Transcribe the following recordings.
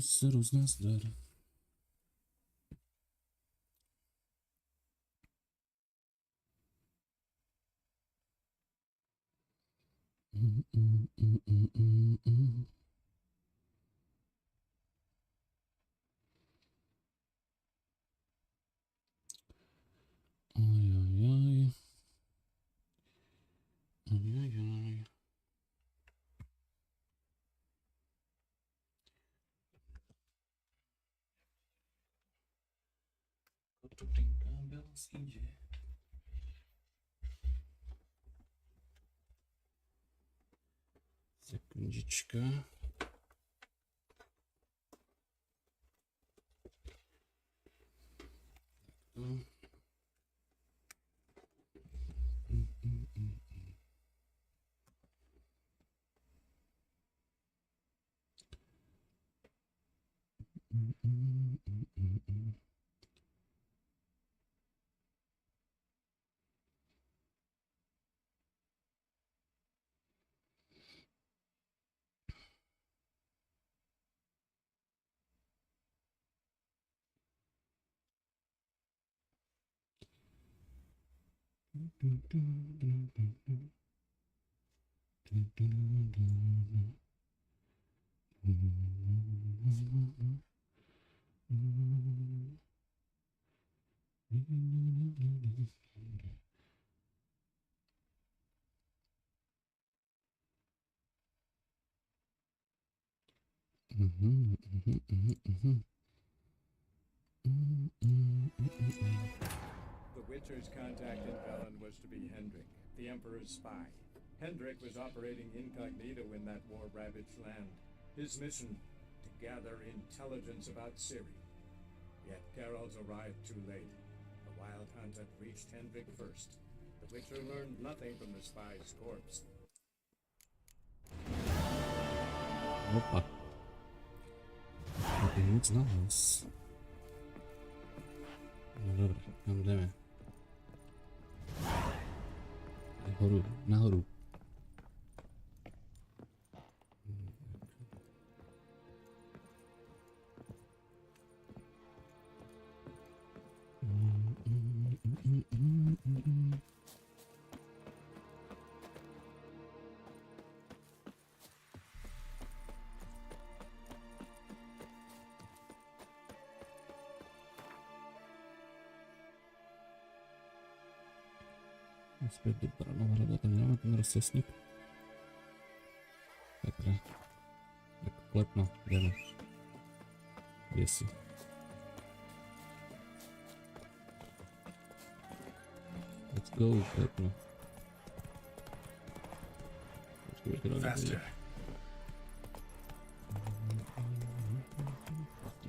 Serus, nazdar. Ajajaj. Ajajaj. To ten kábel zjde. Sekundička. Takto. The Witcher's contact in Velen was to be Hendrik, the Emperor's spy. Hendrik was operating incognito in that war-ravaged land. His mission, to gather intelligence about Ciri. Yet Geralt arrived too late. The Wild Hunt had reached Hendrik first. The Witcher learned nothing from the spy's corpse. Opa. To je nic na nás. No dobré, kam jdeme? Nahoru. Zpět do Branohrada, tam máme ten rozcestník. Takhle. Tak klepno, jdeme. Kde jsi? Let's go, klepno. Faster.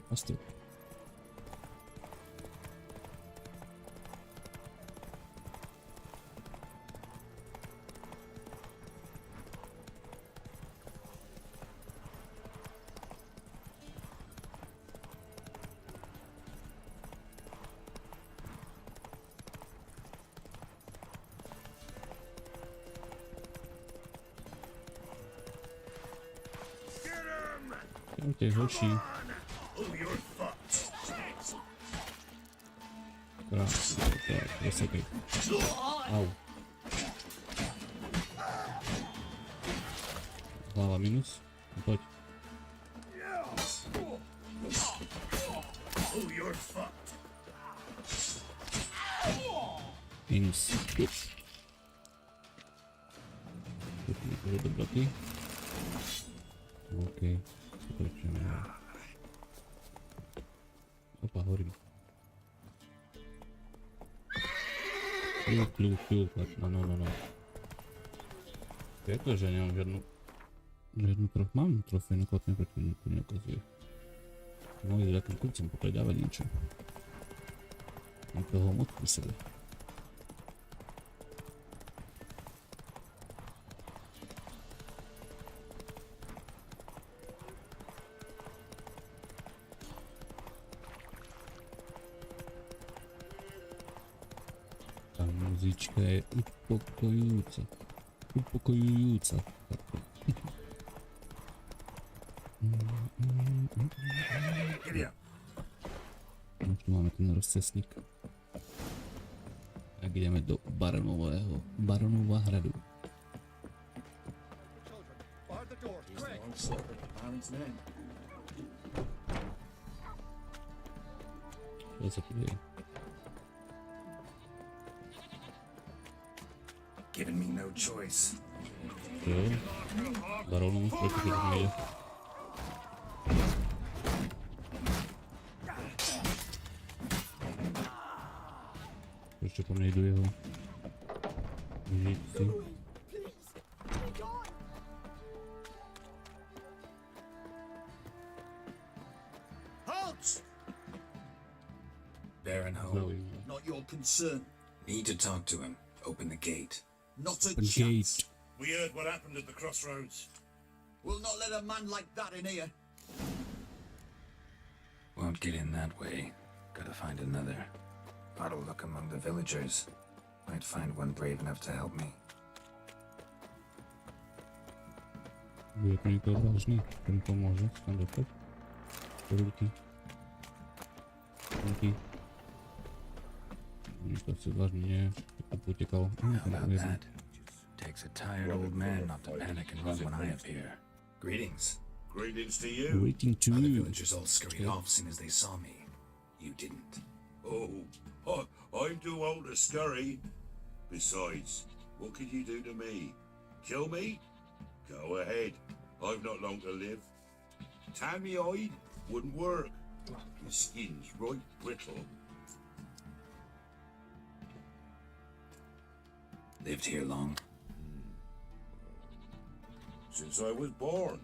Faster. Těch hoší. Krásně, tak, vysoký. Au. Hlava minus. Pojď. Minus. Bude dobrotý. OK. Pokračujeme. Opa, horím. Kľúk, no. Je to, že nemám žiadnu trochu. Mám trofej na kotne, preto mi to neukazuje. Mohli za tým kurcom popredávať niečo. Niekoho moc písali. Muzička je upokojujúca. Upokojujúca. Už tu máme ten rozcestník. Tak ideme do Baronova hradu. Čo sa tu deje? Giving me no choice. Jo, Baronov proti keď nejde. Ešte po mne idú jeho žíci. Baron home. Not your concern. Need to talk to him. Open the gate. Not a Open chance. gate. We heard what happened at the crossroads. We'll not let a man like that in here. Won't get in that way. Gotta find another. Oughta look among the villagers. Might find one brave enough to help me. Bude to niekto odvážny, kto mi pomôže sa tam dostať. Ruky. Nič to si odvážny nie, tak to utekalo. How about that? Takes a tired old man not to panic and run when I appear. Greetings. Greetings to you. Waiting to Other you. villagers all scurried off soon as they saw me. You didn't. I'm too old to scurry. Besides, what could you do to me? Kill me? Go ahead. I've not long to live. Tan me hide wouldn't work. Your skin's right brittle. Lived here long. Since I was born.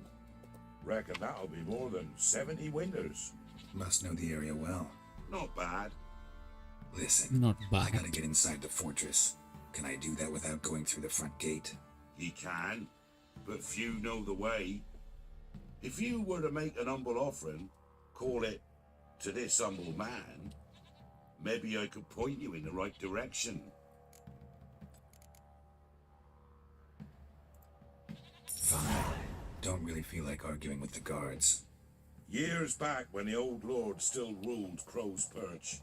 Reckon that'll be more than 70 winters. Must know the area well. Not bad. Listen, Not I bad. gotta get inside the fortress. Can I do that without going through the front gate? Ye can, but few know the way. If you were to make an humble offering, call it to this humble man, maybe I could point you in the right direction. Fine. Don't really feel like arguing with the guards. Years back, when the old lord still ruled Crow's Perch,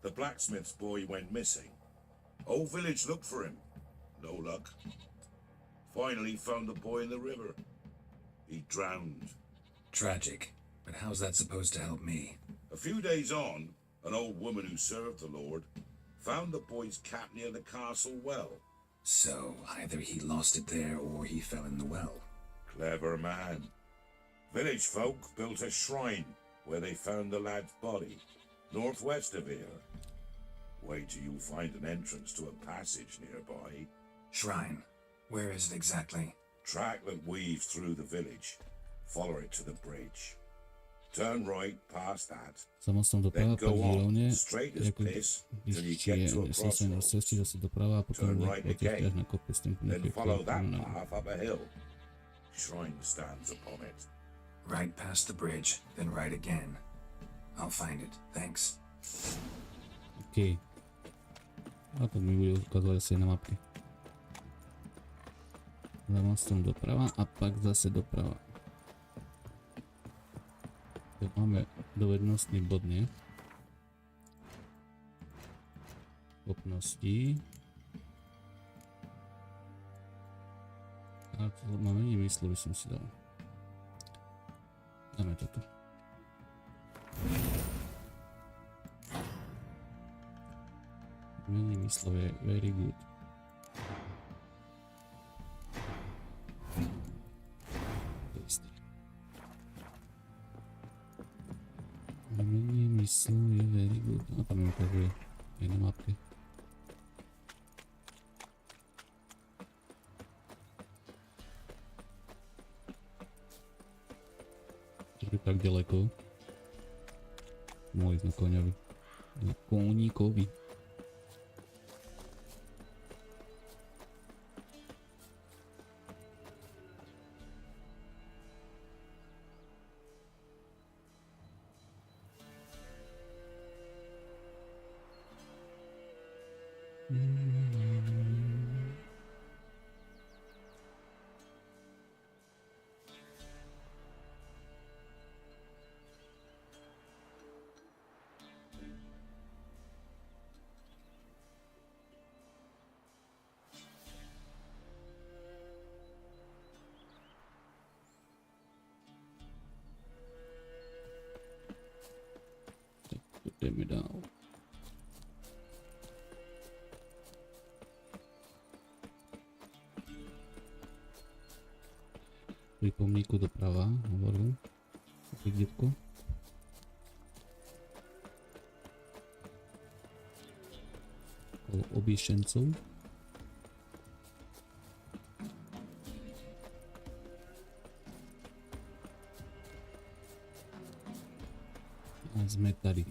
the blacksmith's boy went missing. Whole village looked for him. No luck. Finally found the boy in the river. He drowned. Tragic. But how's that supposed to help me? A few days on, an old woman who served the lord found the boy's cap near the castle well. So, either he lost it there or he fell in the well. Clever man. Village folk built a shrine where they found the lad's body, northwest of here. Wait till you find an entrance to a passage nearby. Shrine. Where is it exactly? Track that weaves through the village. Follow it to the bridge. Turn right past that. Sama som doprava, Then pak go on, zielovne, straight as ako piss, till you když get je to a sesne na ceste, crossroads. zase doprava a potom Turn right otiahne again. až na kopec s tým Then follow that na path up a hill. Shrine stands upon it. Right past the bridge, then right again. I'll find it. Thanks. OK. A to mi bude ukazovať asi na mapke. Ľavom strom doprava a pak zase doprava. Tak máme dovednostný bod, nie? Schopnosti. A to má menej myslu, by som si dal. Dáme to tu. Menej myslov je very good. To isté. Menej myslov je very good. A tam mi ukazuje aj na mapke. Tak ďaleko. Mohol ísť na koňovi. Na koníkovi. Ideme dál. Pri pomníku doprava, hovoril. Taký detko. Okolo obiešencov. A sme tady.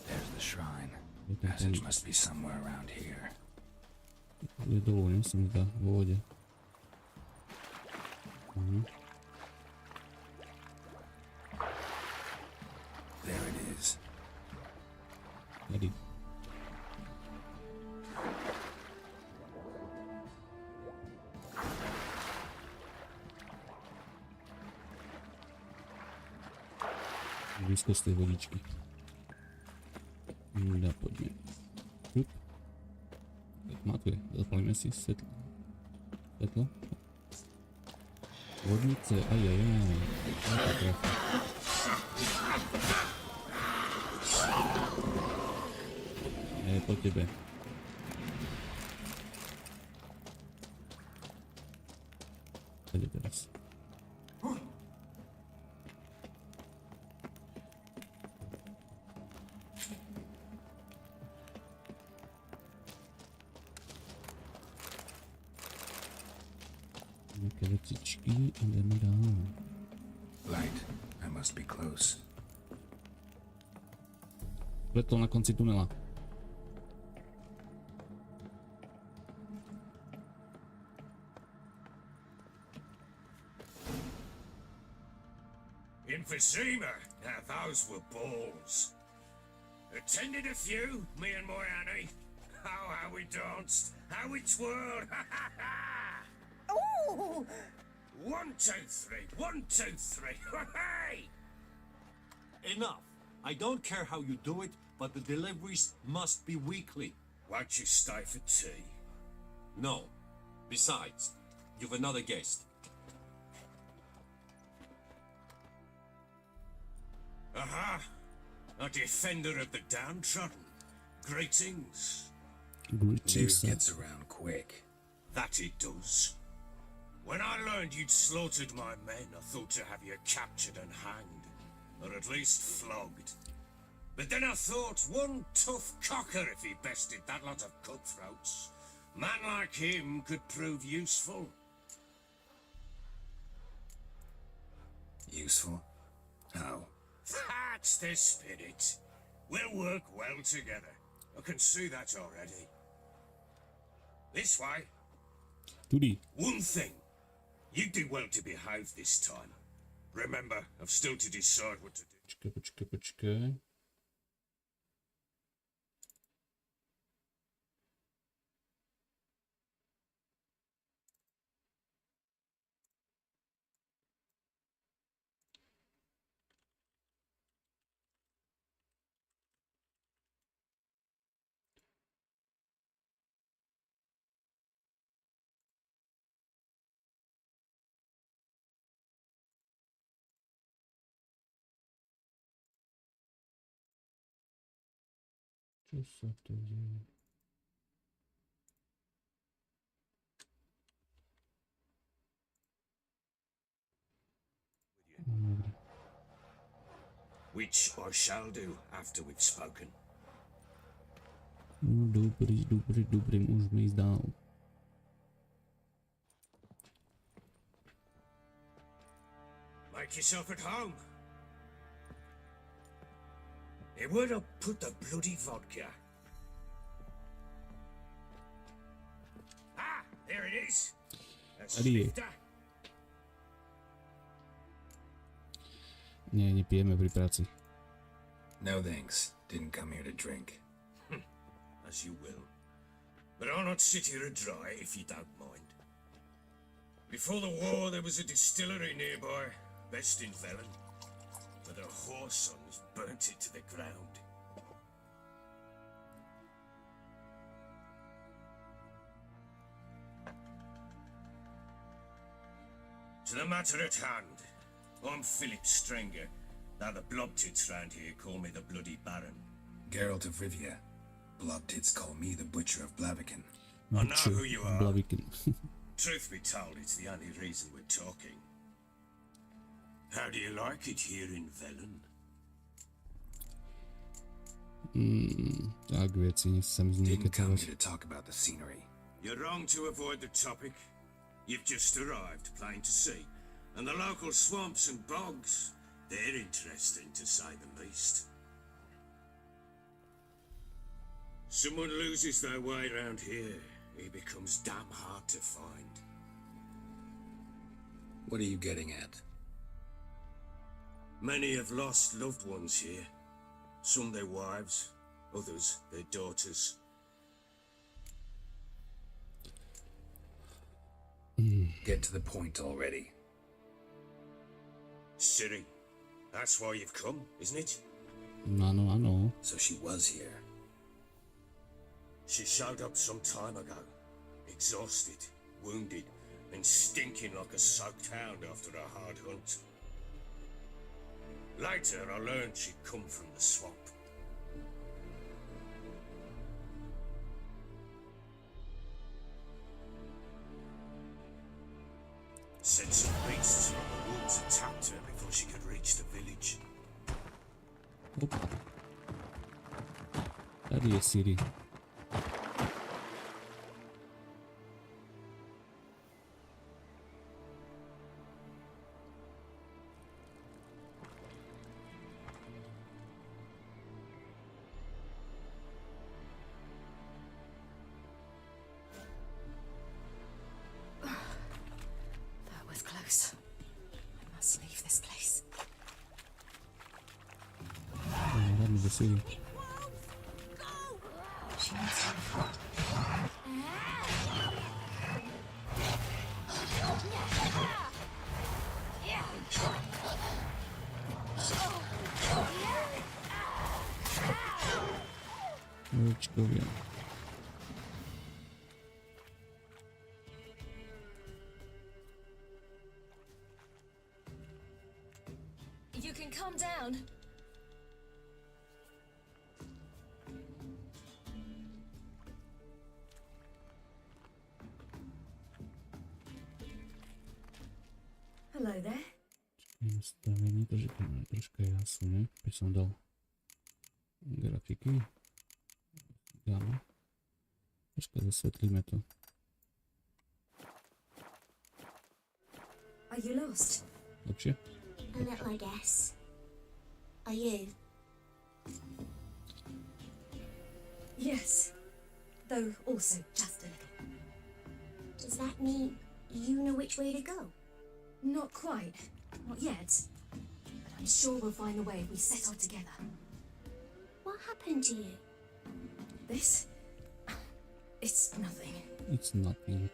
There's the shrine. Je ten Passage pomník. must be somewhere around here. Je dolu, ne? Sa mi zdá, vo vode. There it is. Tady. Blízko z tej vodičky. No, poďme. Šup. Tak má tu je. Zapalíme si svetlo. Svetlo. Vodnice, ajajaj. Taká trafa. Po tebe. Kde teraz? Nejaké vecičky, ideme dál. Light. I must be close. Svetlo na konci tunela. Emphysema. Now those were balls. Attended a few, me and my Annie. How we danced, how we twirled. Ooh! 1, 2, 3. 1, 2, 3. Hey! Enough. I don't care how you do it, but the deliveries must be weekly. Won't you stay for tea? No. Besides, you've another guest. Aha! A defender of the downtrodden. Greetings. Greetings, News sir. gets around quick. That it does. When I learned you'd slaughtered my men, I thought to have you captured and hanged, or at least flogged. But then I thought one tough cocker if he bested that lot of cutthroats. Man like him could prove useful. Useful? How? That's the spirit. We'll work well together. I can see that already. This way. Tudy. One thing. You do well to behave this time. Remember, I've still to decide what to do. Počkaj. Čo sa to deje? Dobre. Which I shall do after we've spoken. No dobrý, môžeme ísť dál. Make yourself at home. Where'd I put the bloody vodka? Ah, there it is. That's Tady je. Lifter. Nie, nepijeme pri práci. No thanks. Didn't come here to drink. As you will. But I'll not sit here and dry if you don't mind. Before the war, there was a distillery nearby, best in Velen. But the whore sons burnt it to the ground. To the matter at hand. I'm Philip Strenger, Now the blobtits round here call me the Bloody Baron. Geralt of Rivia. Blobtits call me the Butcher of Blaviken. I know who you are. Blaviken. Truth be told, it's the only reason we're talking. How do you like it here in Velen? Tak, věci se mi Didn't come zněketovat. here to talk about the scenery. You're wrong to avoid the topic. You've just arrived, plain to see. And the local swamps and bogs, they're interesting to say the least. Someone loses their way around here, he becomes damn hard to find. What are you getting at? Many have lost loved ones here. Some their wives, others their daughters. Get to the point already. Ciri, that's why you've come, isn't it? Ano. So she was here. She showed up some time ago, exhausted, wounded, and stinking like a soaked hound after a hard hunt. Later, I learned she'd come from the swamp. Said some beasts from the woods attacked her before she could reach the village. Opa. Tady je Ciri. That was close. I must leave this place. Dáme do Ciri. She needs help. Mručkově. If you can calm down. Hello there. Nastavení, takže to je troška jasné. By som dal grafiky. Dáme. Troška zasvetlíme to. Are you lost? Lepšie? A little, I guess. Are you? Yes. Though also just a little. Does that mean you know which way to go? Not quite. Not yet. But I'm sure we'll find a way if we set out together. What happened to you? This? It's nothing. It's nothing.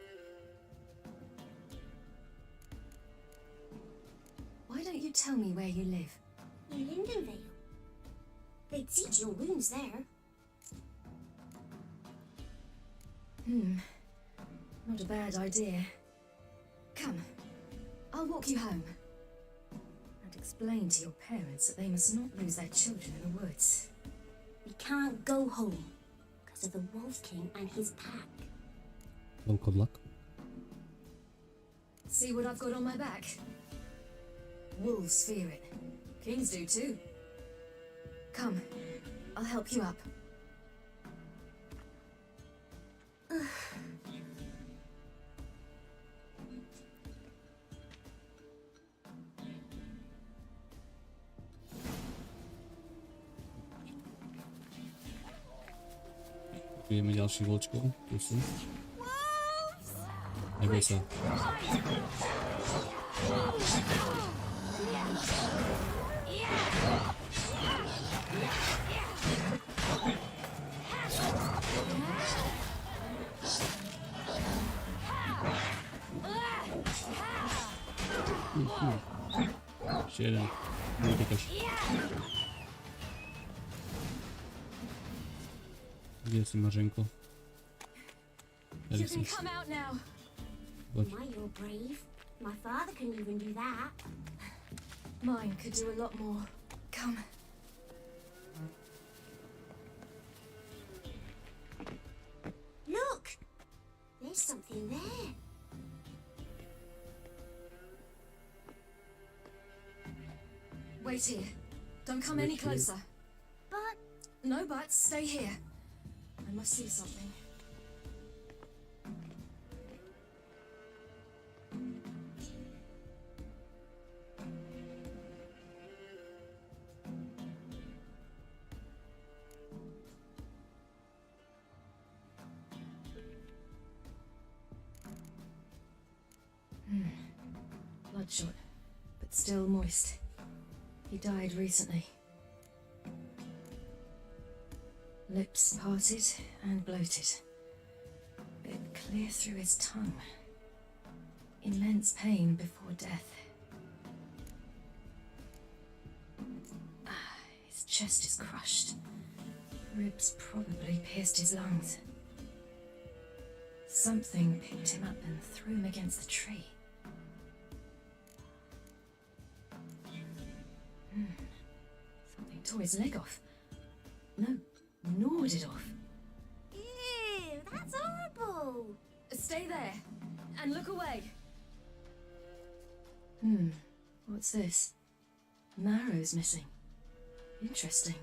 Why don't you tell me where you live? In Lindenvale. They'd see to your wounds there. Not a bad idea. Come, I'll walk you home. And explain to your parents that they must not lose their children in the woods. We can't go home because of the Wolf King and his pack. Well, good luck. See what I've got on my back? Wolves fear it. Kings do too. Come, I'll help you up. Kupujeme ďalší vlčkov. Tu sú. Neboj sa. Ešte jeden. Neutekáš. Kde si, Mařenko? Tady You si. can come out now. Poď. My, you're brave. My father can even do that. Mine could do a lot more. Come. Look! There's something there. Wait here. Don't come any closer. But No buts. Stay here. I must see something. Bloodshot, but still moist. He died recently. Lips parted and bloated. Bit clear through his tongue. Immense pain before death. His chest is crushed. Ribs probably pierced his lungs. Something picked him up and threw him against the tree. Something tore his leg off. No, gnawed it off. ew, that's horrible. Stay there and look away. What's this? Marrow's missing. Interesting.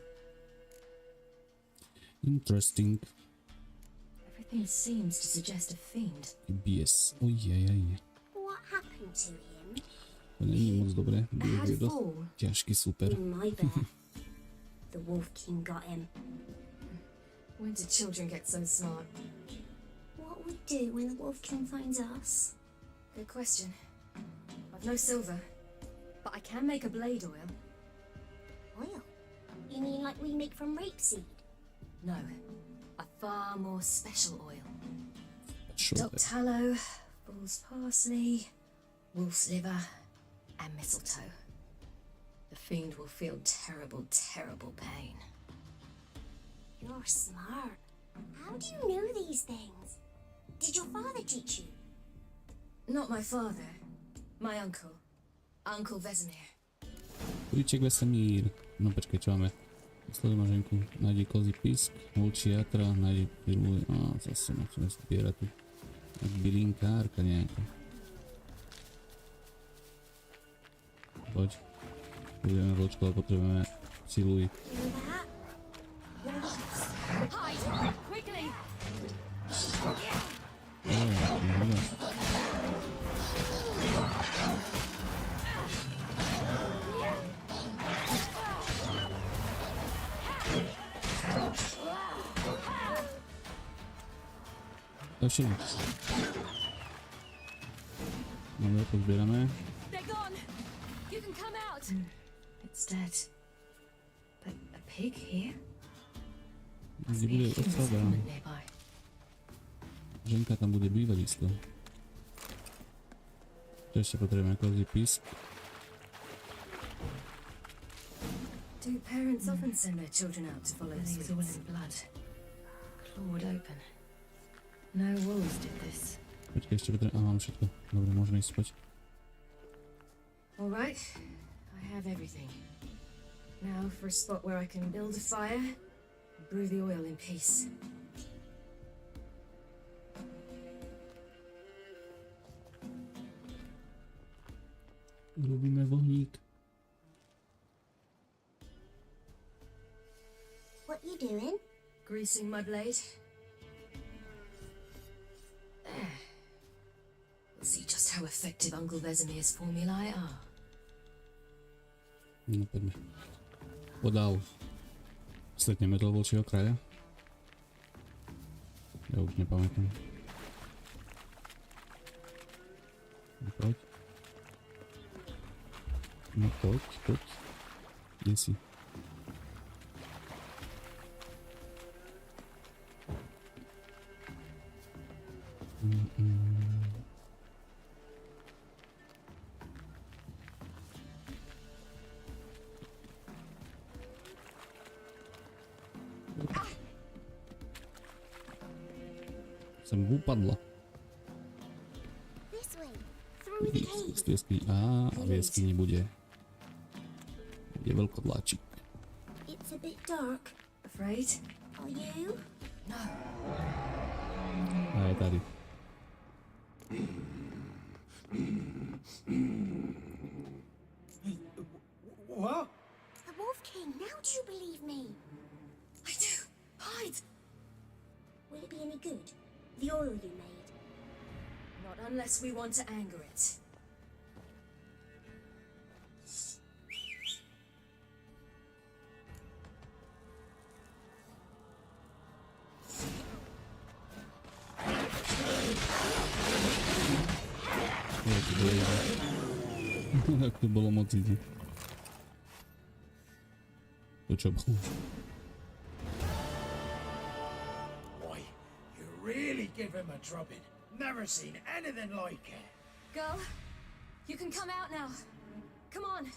Interesting. Everything seems to suggest a fiend. BS. Ojajaj. What happened to him? To není moc dobré. A Byl head je dost fall. ťažký super. My bear. The Wolf King got him. When did children get so smart? What would do when the Wolf King finds us? Good question. I've no silver, but I can make a blade oil. Oil? You mean like we make from rapeseed? No, a far more special oil. Sure. Dock tallow, bull's parsley, wolf's liver, and mistletoe. The fiend will feel terrible, terrible pain. You're smart. How do you know these things? Did your father teach you? Not my father, my uncle. Uncle Vesemir. Kulíček Vesemír. No počkej, čo máme? Sleduj maženku. Nájdi kozí pisk, vlčí jatra, nájdi pilu. Zase musíme zbierať tu. Bylinkárka nejaká. Poď. Budeme vlčko, ale potrebujeme siluj. Hide! Quickly! Další. Dobre, pozbierame. They're gone! You can come out! It's dead. But a pig here? Kde bude osada? Nearby. Ženka tam bude bývať isto. Čo ešte potrebujeme? Kozí pisk. Do parents often send their children out to follow the sweets? All in blood. Clawed open. No wolves did this. Počkej, ešte potrebujem... Mám všetko. Dobre, môžeme ísť spať. All right, I have everything. Now for a spot where I can build a fire and brew the oil in peace. Robíme vohník. What you doing? Greasing my blade. There. We'll see just how effective Uncle Vesemir's formulae are. No poďme. Podal. Stretneme toho vlčieho kraja? Ja už nepamätám. No poď. No poď, poď. Kde si? Sem upadla. This way. Through the cave. V jaskyni. A v jaskyni bude veľkodláčik. bit dark. Afraid? Are you? No. A je tady. What? The Wolf King, now do you believe me? I do. Hide. Will it be any good? The oil you made? Not unless we want to anger it. Jak to bolo moc easy. To čo bolo? Why, you really give him a drubbing. Never seen anything like it. Girl, you can come out now. Come on.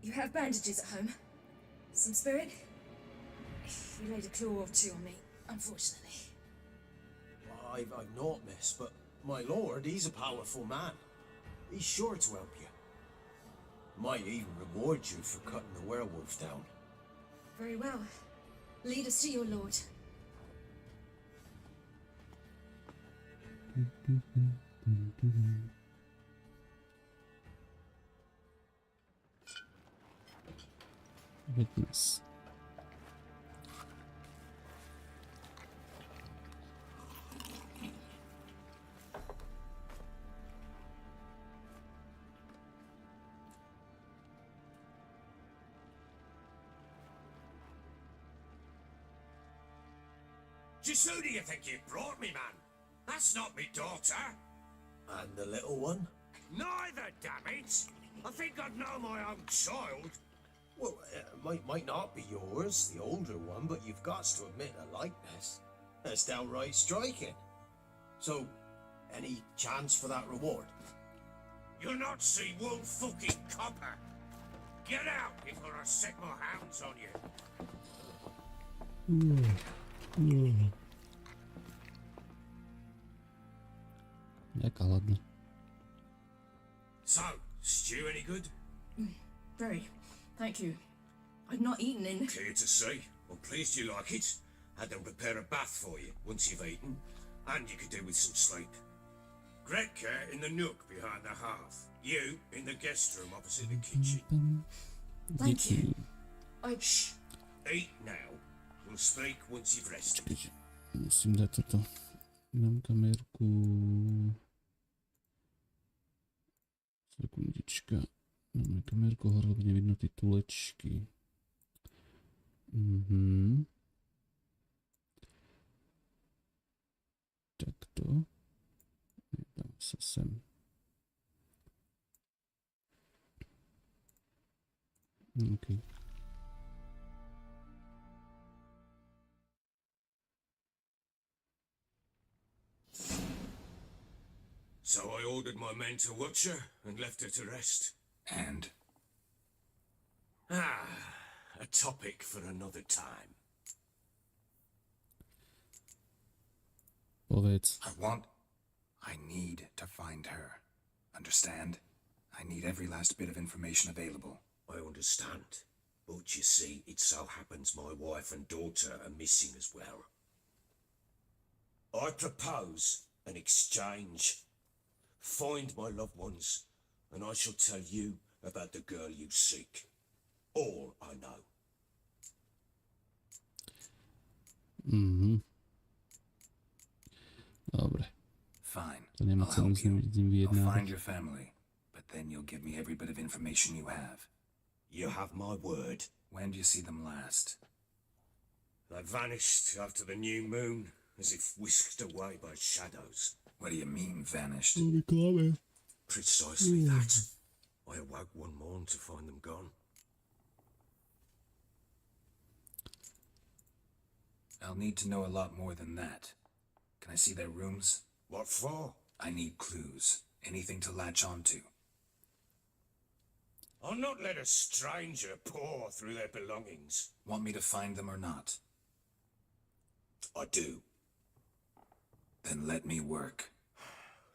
You have bandages at home? Some spirit? You laid a claw or two on me, unfortunately. I've not, miss, but my lord, he's a powerful man. He's sure to help you. Might even reward you for cutting the werewolf down. Very well. Lead us to your lord. Witness. Just who do you think you brought me, man? That's not me daughter. And the little one? Neither, damn it! I think I'd know my own child. Well, it might not be yours, the older one, but you've got to admit a likeness. That's downright striking. So, any chance for that reward? You'll not see one fucking copper. Get out before I set my hounds on you. Jaká ladná. So, stew any good? Very. Thank you. I've not eaten in... Clear to see. I'm pleased you like it. Had them prepare a bath for you once you've eaten, and you could do with some sleep. Gretka in the nook behind the hearth. You in the guest room opposite the kitchen. Thank you. Shh. Eat now. We'll speak once you've rested. Počkejte, musím dať toto. Mám kamerku. Sekundička. Máme kamerku hore, lebo nevidno tie tulečky. Takto. Dám sa sem. OK. So I ordered my men to watch her and left her to rest. And? A topic for another time. Povedz. I need to find her. Understand? I need every last bit of information available. I understand. But you see, it so happens my wife and daughter are missing as well. I propose an exchange. Find my loved ones, and I shall tell you about the girl you seek. All I know. Dobre. Fine. To nemá I'll cenu help s ním you. vyjednávať. I'll find your family, but then you'll give me every bit of information you have. You have my word. When do you see them last? They vanished after the new moon, as if whisked away by shadows. What do you mean, vanished? Precisely that. I awoke one morn to find them gone. I'll need to know a lot more than that. Can I see their rooms? What for? I need clues. Anything to latch onto. I'll not let a stranger pore through their belongings. Want me to find them or not? I do. Then let me work.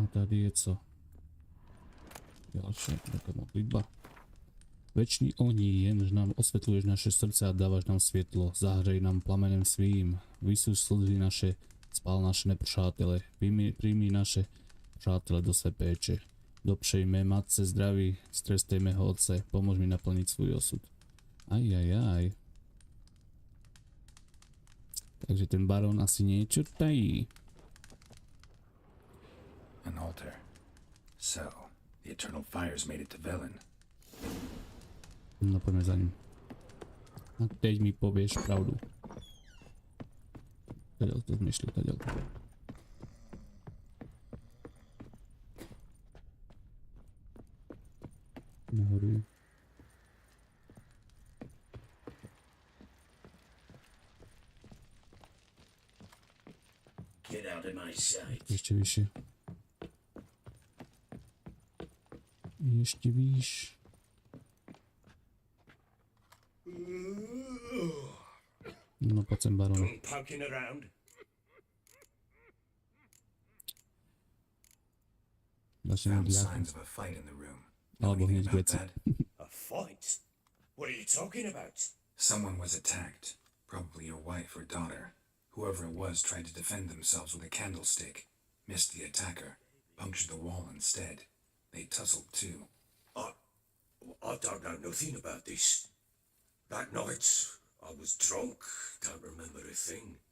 A tady je co? Ďalšia taká modlitba. Večný ohni, jenž nám osvetľuješ naše srdce a dávaš nám svetlo, zahrej nám plamenem svým, vysúš slzy naše, spál naše nepřátele, príjmi naše přátele do své péče. Dopřejme matce zdraví, strestejme ho otce, pomôž mi naplniť svůj osud. Aj. Takže ten barón asi niečo tají. An altar. So, the eternal fires made it to Velen. No poďme za ním. A teď mi povieš pravdu. Kadeľ to zmyšľi, kadeľ. Nahoru. Get out of my sight. Ešte vyššie. Ešte vyššie. No poď sem, barone. Poking around. Začneme Found dľa. signs of a fight in the room. Know Alebo anything hneď about veci. that? A fight? What are you talking about? Someone was attacked. Probably your wife or daughter. Whoever it was tried to defend themselves with a candlestick. Missed the attacker. Punctured the wall instead. They tussled too. I don't know nothing about this. That night, I was drunk, don't remember a thing.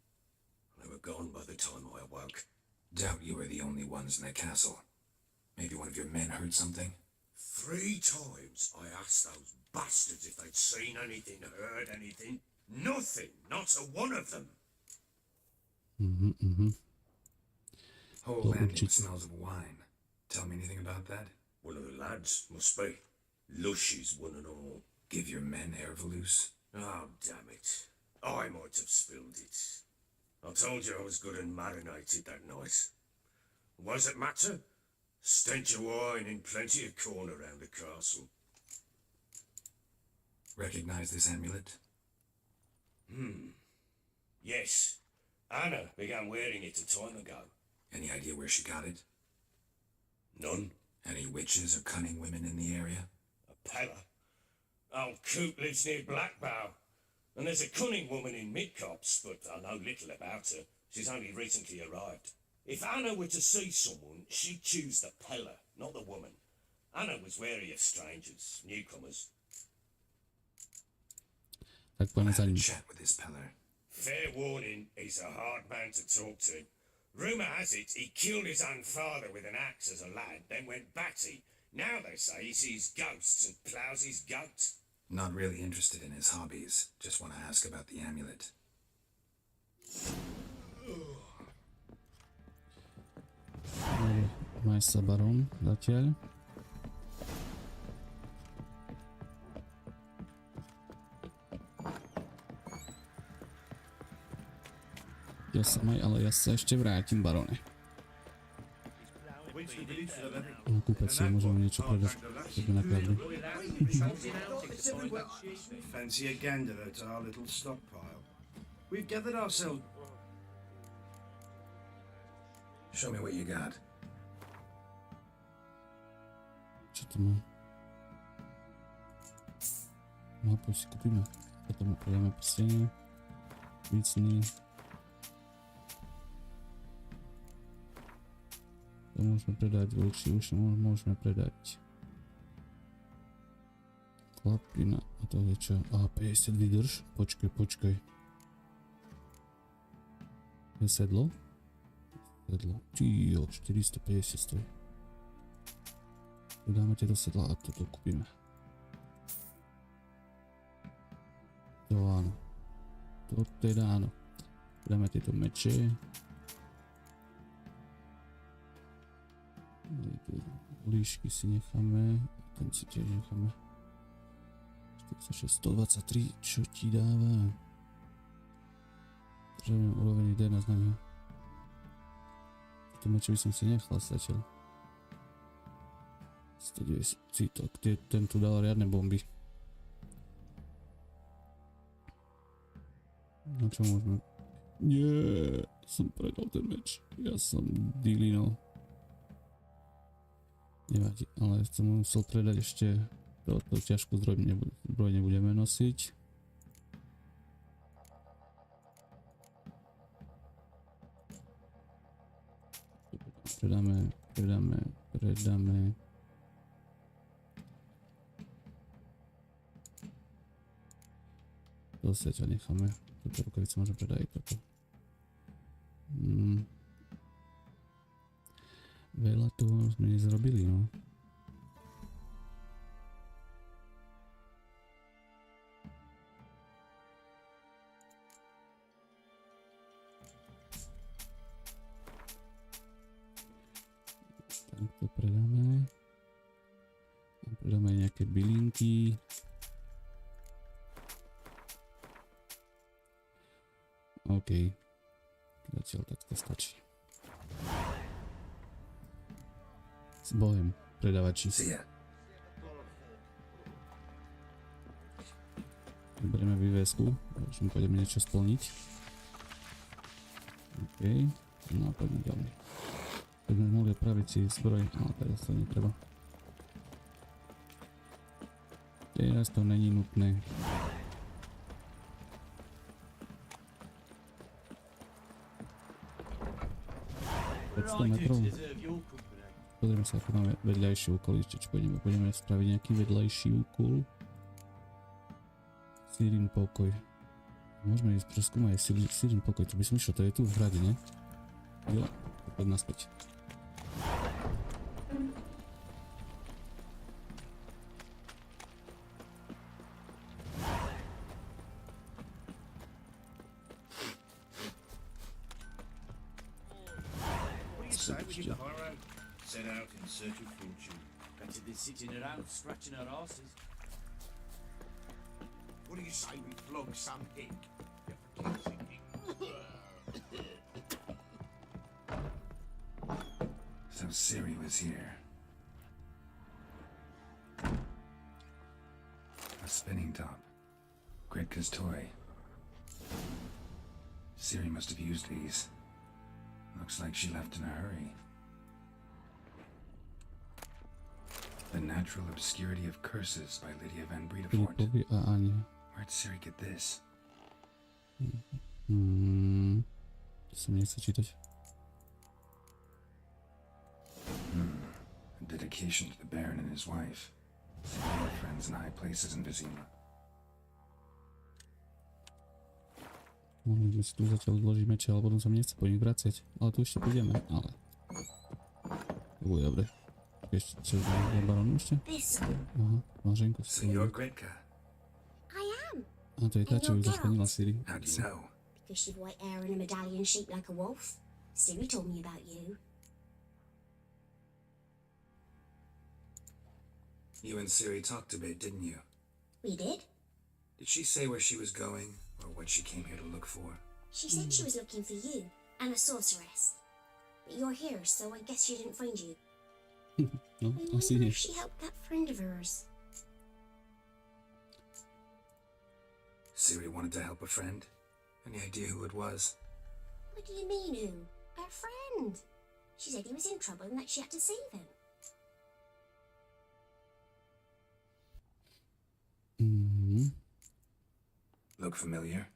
They were gone by the time I awoke. Doubt you were the only ones in the castle. Maybe one of your men heard something? 3 times I asked those bastards if they'd seen anything, heard anything. Nothing, not a one of them. Whole Double landing cheek. smells of wine. Tell me anything about that? One of the lads, must be. Lushes, one and all. Give your men Ervelus? Oh, damn it. I might have spilled it. I told you I was good and marinated that night. What does it matter? Stench of wine and plenty of corn around the castle. Recognize this amulet? Yes. Anna began wearing it a time ago. Any idea where she got it? None. Any witches or cunning women in the area? A Pella. Old Coop lives near Blackbow. And there's a cunning woman in Midcops, but I know little about her. She's only recently arrived. If Anna were to see someone, she'd choose the Pella, not the woman. Anna was wary of strangers, newcomers. Tak poďme za Have a ním. chat with this Peller. Fair warning, he's a hard man to talk to. Rumour has it he killed his own father with an axe as a lad, then went batty. Now they say he sees ghosts and ploughs his goat. Not really interested in his hobbies. Just want to ask about the amulet. Maj sa, barón, zatiaľ. Ja sa maj, ale ja sa ešte vrátim, baróne. No, kúpec si, môžeme niečo predať. Keď nakladli. Fancy a gander at our little stockpile. We've gathered ourselves. Show me what you got. Čo to má? Mapu si kúpime. Potom predáme prstenie. Vícný. To môžeme predať, vlčí uši môžeme predať. Klapina, a to je čo? A 50 vydrž? Počkaj. Je sedlo? Sedlo. Tíjo, 450 stojí. Dáme tieto sedla a toto kúpime. To áno. To teda áno. Dáme tieto meče. Líšky si necháme. Ten si tiež necháme. 46, 123. Čo ti dáva? Potrebujem urovený Dnes na ňo. Tieto meče by som si nechal zatiaľ. 190, tak ten tu dal riadne bomby. Na čo môžeme? Nie, som predal ten meč. Ja som dilino. Nevadí, ale som musel predať ešte toto ťažkú zbroj nebudeme nosiť. Predáme. To sa ťa necháme. Toto rukavice môžem predať aj toto. Veľa toho sme nezrobili, no. Tak to predáme. A predáme nejaké bylinky. OK. Zatiaľ tak to stačí. S Bohem, predávači. Vyberieme výväzku, už mu pôjdeme niečo splniť. OK, no a poďme ďalej. Tak sme mohli opraviť si zbroj, ale teraz to netreba. Teraz to není nutné. Pozrieme sa, ako máme vedľajší úkol, ešte čo budeme spraviť nejaký vedľajší úkol. Sirin pokoj. Môžeme ísť preskúmať aj Sirin pokoj, to by som išiel, to je tu v hrade, ne? Jo, poď naspäť. Set out in search of fortune. Better than sitting around scratching our asses. What do you say we flog some pig? So Ciri was here. A spinning top. Gretka's toy. Ciri must have used these. Looks like she left in a hurry. The Natural Obscurity of Curses by Lydia Van Bredevoort. Where'd Ciri get this? To sa mi nechce čítať. A dedication to the Baron and his wife. Some friends in high places in Vizima. Mohli by si tu zatiaľ odložiť meče, ale potom sa mi nechce po nich vraciať. Ale tu ešte pôjdeme, ale... To bude dobre. Ešte, čo je baronu ešte? Aha, máženku. Senor Gretka. I am. A to je tá, čo ju zachránila Ciri. How do you know? Because you've white hair and a medallion shaped like a wolf. Ciri told me about you. You and Ciri talked a bit, didn't you? We did. Did she say where she was going, or what she came here to look for? She said she was looking for you and a sorceress. But you're here, so I guess she didn't find you. No, I wonder if she helped that friend of hers. Ciri wanted to help a friend? Any idea who it was? What do you mean, who? Her friend. She said he was in trouble and that she had to save him. Look familiar?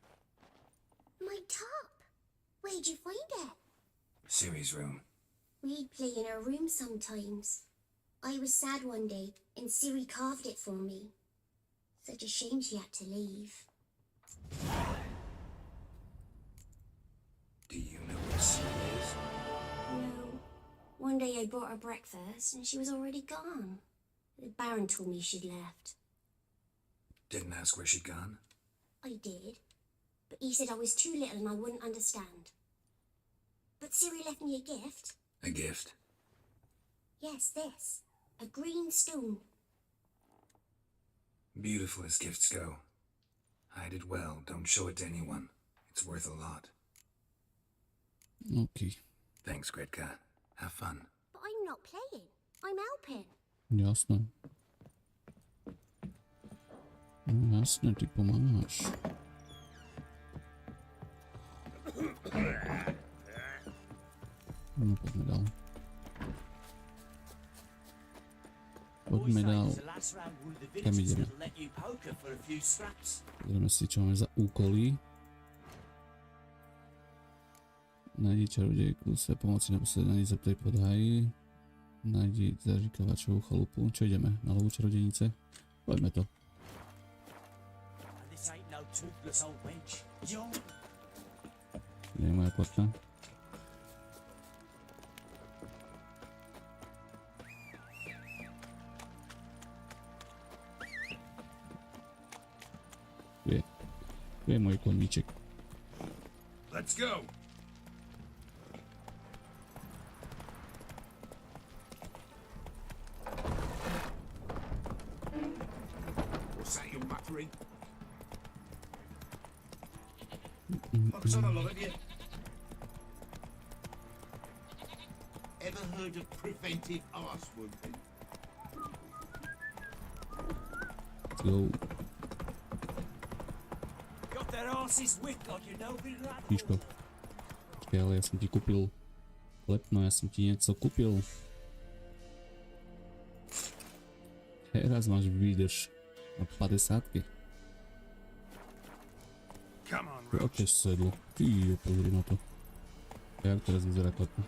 My top. Where'd you find it? Ciri's room. We'd play in her room sometimes. I was sad one day, and Ciri carved it for me. Such a shame she had to leave. Do you know where Ciri is? No. One day I brought her breakfast, and she was already gone. The Baron told me she'd left. Didn't ask where she'd gone? I did, but he said I was too little and I wouldn't understand. But Ciri left me a gift. A gift? Yes, this. A green stone. Beautiful as gifts go. Hide it well, don't show it to anyone. It's worth a lot. OK. Thanks, Gretka. Have fun. But I'm not playing. I'm helping. Jasné. No jasné, ty pomáhaš. No poďme dál. Poďme dál. Kam ideme? Pozrieme si, čo máme za úkoly. Nájdi čarodejku, sve pomoci naposledy nájdi zeptej podhají. Nájdi zažíkavačovú chalupu. Čo ideme? Na lovu čarodejnice? Poďme to. Nie je moja porta. Tu je môj koníček. Let's go. What's that you're muttering? What's on a lot of you? Ever heard of preventive arse wounding? Let's go. Píško. Počkej, ale ja som ti kúpil letno, ja som ti niečo kúpil. Teraz máš výdrž na 50-ky. Aké sedlo. Ty, pozri na to. Jak teraz vyzerá klepno.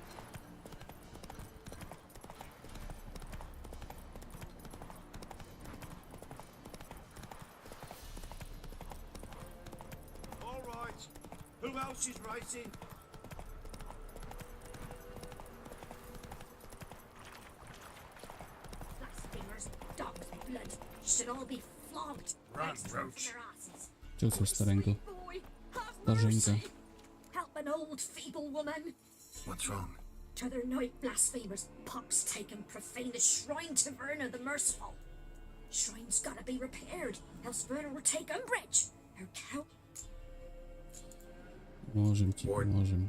She's racing. Blasphemers, dogs of blood, should all be flogged. Run, Roach. Čo chceš, starenko? Starženka. Help an old feeble woman. What's wrong? T'other night blasphemers, pox taken, profane the shrine to Verna the Merciful. Shrine's gotta be repaired, else Verna will take umbrage. Her cow. Môžem ti, môžem.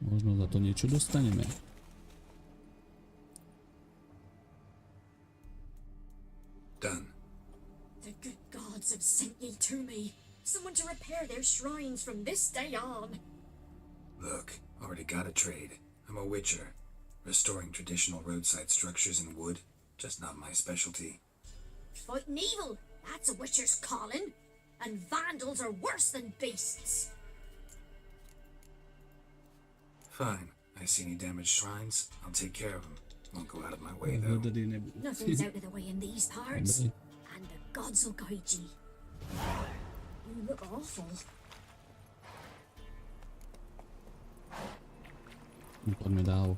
Možno za to niečo dostaneme. Done. The good gods have sent ye to me. Someone to repair their shrines from this day on. Look, already got a trade. I'm a witcher. Restoring traditional roadside structures in wood, just not my specialty. Fighting evil, that's a witcher's calling. And vandals are worse than beasts. Fine. I see any damaged shrines, I'll take care of them. Won't go out of my way, though. Nothing's out of the way in these parts. And the gods will guide ye. You look awful. Poďme dál.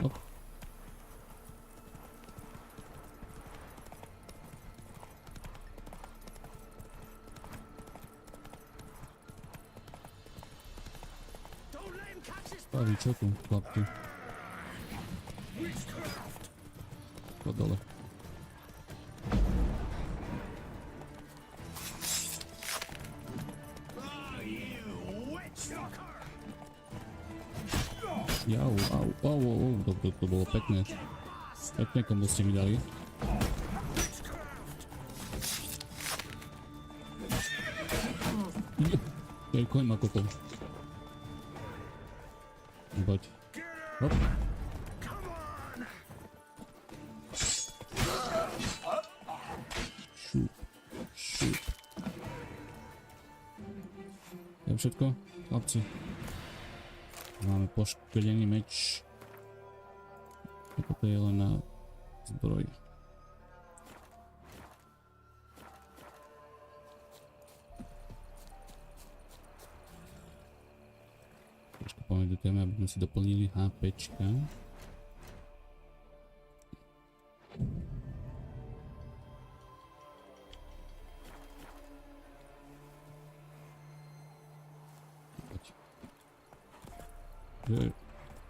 Op. Staví, čo tu, chlapci? Po dole. Jau, to bolo pekné. Pekné kombo ste mi dali. Koň ma kopol. Poď. Hop. Šup. Je všetko, chlapci. Máme poškodený meč. Toto je len na zbroj. Trošku pomedujeme, aby sme si doplnili HPčka.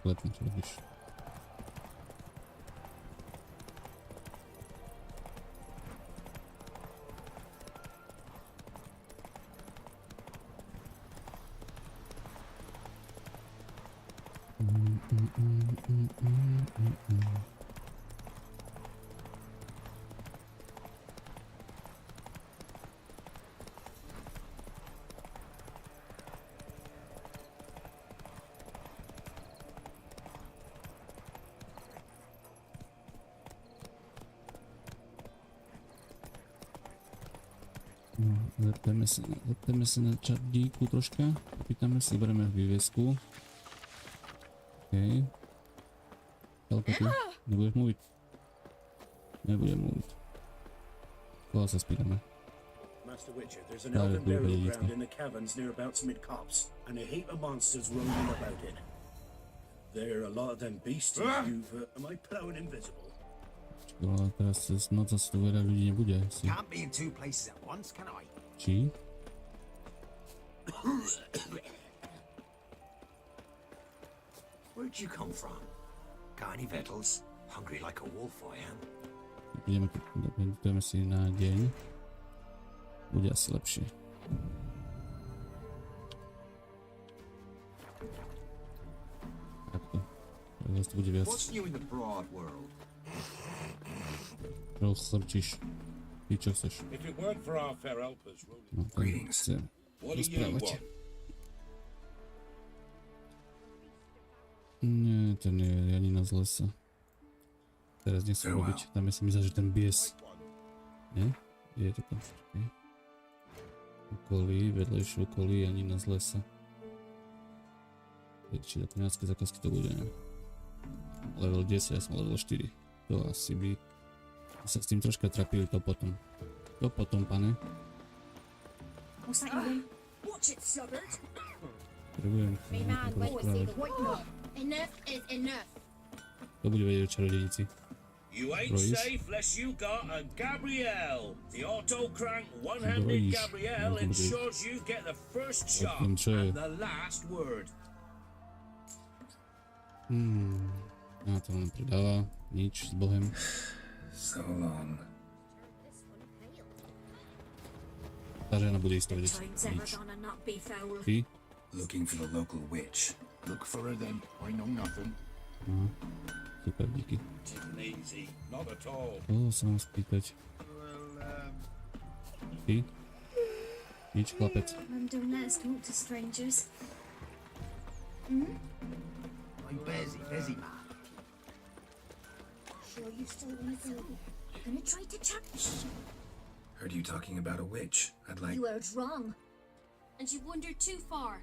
Letno, čo robíš? No, zepteme sa na čardíku troška. Opýtame si, bereme výviesku. Okej. Telka tu. Nebudeš mluviť? Nebudem mluviť. Koho sa spýtame? Master Witcher, there's an elven burial ground in the caverns nearabouts mid-copse, and a heap of monsters roaming about it. There are a lot of them beasties you've... am I plowing invisible? Ale teraz cez noc asi tu veľa ľudí nebude. Asi. Can't be in two places at once, can I? Či? Where'd you come from? Got any victuals? Hungry like a wolf, I am. Ideme si na deň. Bude asi lepšie. Takto. Teraz to bude viac. What's new in the broad world? Čo chrčíš? Ty čo chceš? If it weren't for our fair helpers ruling, No, tak chcem what do you rozprávať. want? Nie, to nie je Janina z lesa. Teraz nechcem robiť. Tam je si myslel, že ten bies. Nie? Je to tam. Okay. Okolí, vedlejšie okolí, Janina z lesa. Či zaklínačské zákazky to bude, ne? Level 10, ja som level 4. To asi by sa s tým troška trapili, to potom. To potom, pane. What's that you doing? Watch it, sluggard. Potrebujem porozprávať. Enough is enough. To bude vedieť o čarodejnici. You ain't Royce? safe less you got a Gabrielle. The auto-crank one-handed Royce. Gabrielle Royce. ensures you get the first shot Ovšem, čo je? and the last word. A to len pridáva. Nič s Bohem. So long. Tá žena bude isto vedieť. Nič. Ty? Looking for the local witch. Look for her then. I know nothing. Aha. Super, díky. Easy, not at all. To sa mám spýtať. Ty? Nič, chlapec. Mum, don't let us talk to strangers. I'm busy, man. Sure you still want to go? Gonna try to chat? Heard you talking about a witch. I'd like... You heard wrong. And you wandered too far.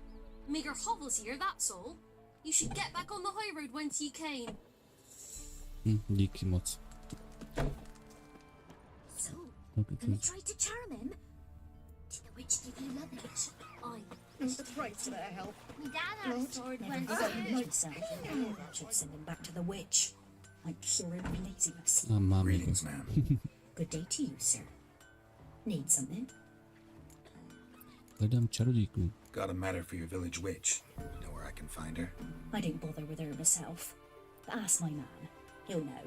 Meager hovels here, that's all. You should get back on the high road whence you came. Díky moc. So, Okay, gonna try to charm him? Did the witch give you leverage? I. The price of their help. My dad asked for it Never once got too. myself. Should send him back to the witch. Might cure him of laziness. A máme to. Greetings, ma'am. Good day to you, sir. Need something? Hľadám čarodíku. Got a matter for your village witch. You know where I can find her? I didn't bother with her myself. But ask my man. He'll know.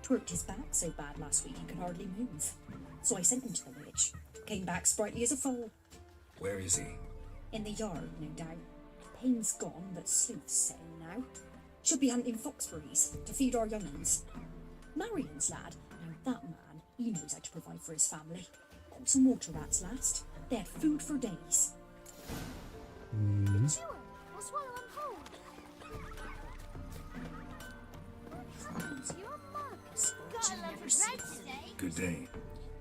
Twerked his back so bad last week he could hardly move. So I sent him to the witch. Came back sprightly as a foal. Where is he? In the yard, no doubt. Pain's gone, but sleuth's setting now. Should be hunting foxberries to feed our young'uns. Marion's lad. Now that man, he knows how to provide for his family. Caught some water rats last. They had food for days. Sure. I'll swallow him whole. You're a mug. Gotta love your bread today. Good day.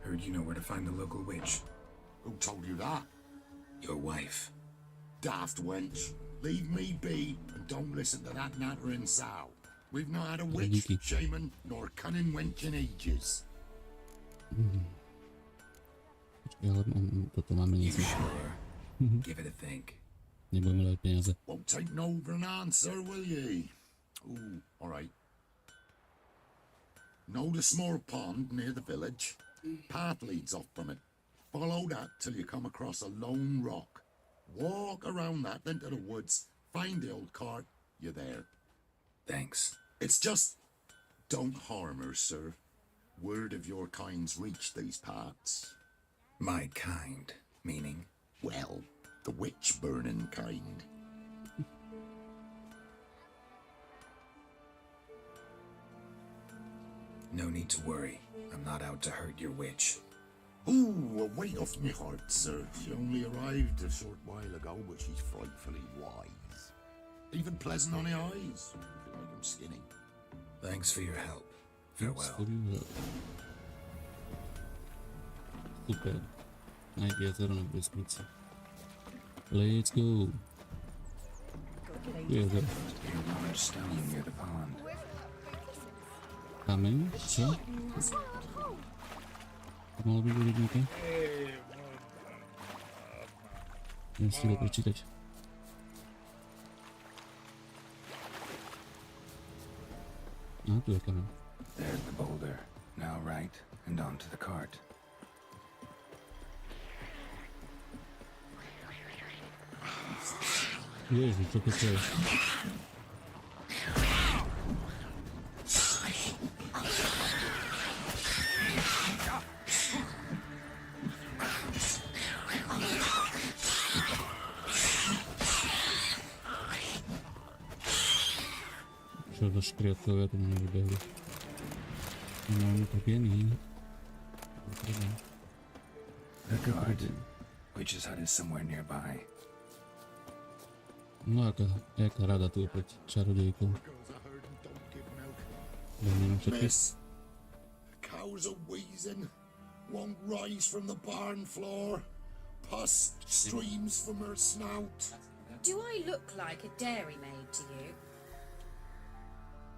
Heard you know where to find the local witch. Who told you that? Your wife. Daft wench. Leave me be and don't listen to that nattering sow. We've not had a witch, Díky. shaman, nor cunning wench in ages. Počkaj, ale toto máme You nič. sure? Give it a think. Nebudeme dať peniaze. Won't take no for an answer, will ye? Ooh, all right. Know the small pond near the village? Path leads off from it. Follow that till you come across a lone rock. Walk around that, then to the woods. Find the old cart. You're there. Thanks. It's just... Don't harm her, sir. Word of your kind's reached these parts. My kind. Meaning? Well, the witch-burning kind. No need to worry. I'm not out to hurt your witch. Ooh, a weight off me heart, sir. She only arrived a short while ago, but she's frightfully wise. Even pleasant on the eyes. I feel like I'm skinny. Thanks for your help. Farewell. Super. Aj jezero na Brisnici. Let's go. Jezero. Large stone near the pond. Kameň? Čo? To malo byť uvidíte? Neviem si ho prečítať. No, tu je kameň. There's the boulder. Now right and onto the cart. Ježiš, čo to je? Čo za škriatkovia tu nám vybehli? No, tak je ní. The cart. Witch's hut is somewhere nearby. No, jaká rada tu je pred čarodejkou. Miss, cows are wheezing, won't rise from the barn floor, pus streams from her snout. Do I look like a dairymaid to you?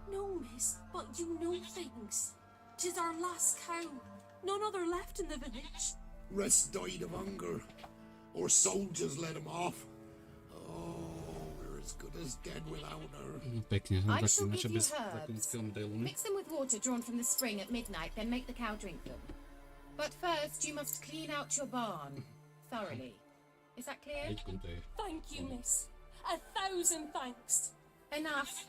No, miss, but you know things. 'Tis our last cow. None other left in the village. Rest died of hunger, or soldiers let him off. As good as dead without her. Pekne, I tak shall naša give you bez herbs. takom delu, ne? Mix them with water drawn from the spring at midnight, then make the cow drink them. But first, you must clean out your barn thoroughly. Is that clear? Thank you, miss. 1,000 thanks. Enough.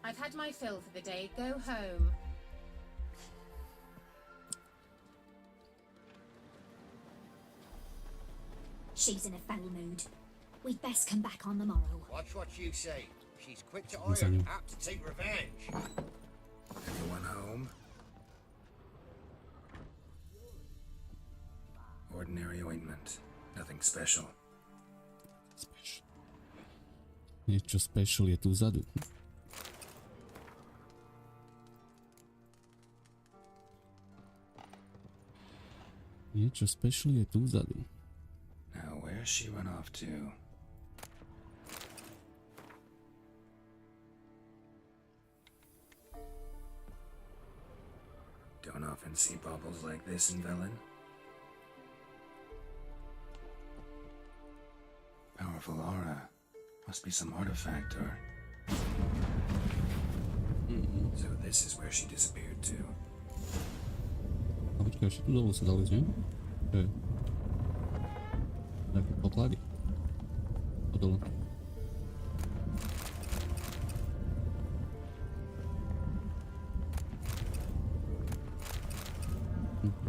I've had my fill for the day. Go home. She's in a foul mood. We'd best come back on the morrow. Watch what you say. She's quick to Yes, I ire, know. apt to take revenge. Anyone home? Ordinary ointment. Nothing special. Niečo special je tu vzadu. Niečo special je tu vzadu. Now, where's she run off to? Don't often see baubles like this in Velen. Powerful aura. Must be some artifact or... So this is where she disappeared to. A počkaj, ešte tu dolu sa dali, nie? Čo je? Také poklady. To dole.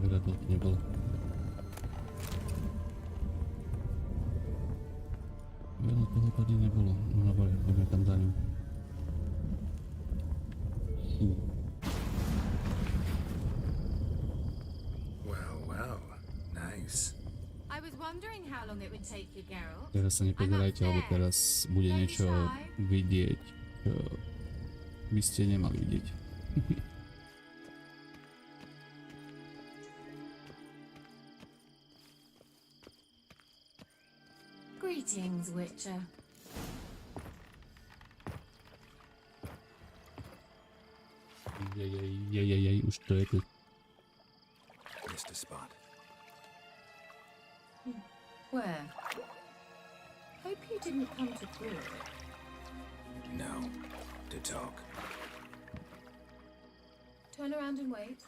Veľa toho tu nebolo. Veľa toho tady nebolo. No neboj, ideme tam za ňou. Well, nice. I was wondering how long it would take you, Geralt. Teraz sa nepozerajte, alebo teraz bude niečo vidieť, čo by ste nemali vidieť. Greetings, Witcher. Jej, už to je tu. Missed a spot. Where? Hope you didn't come to talk. No, to talk. Turn around and wait.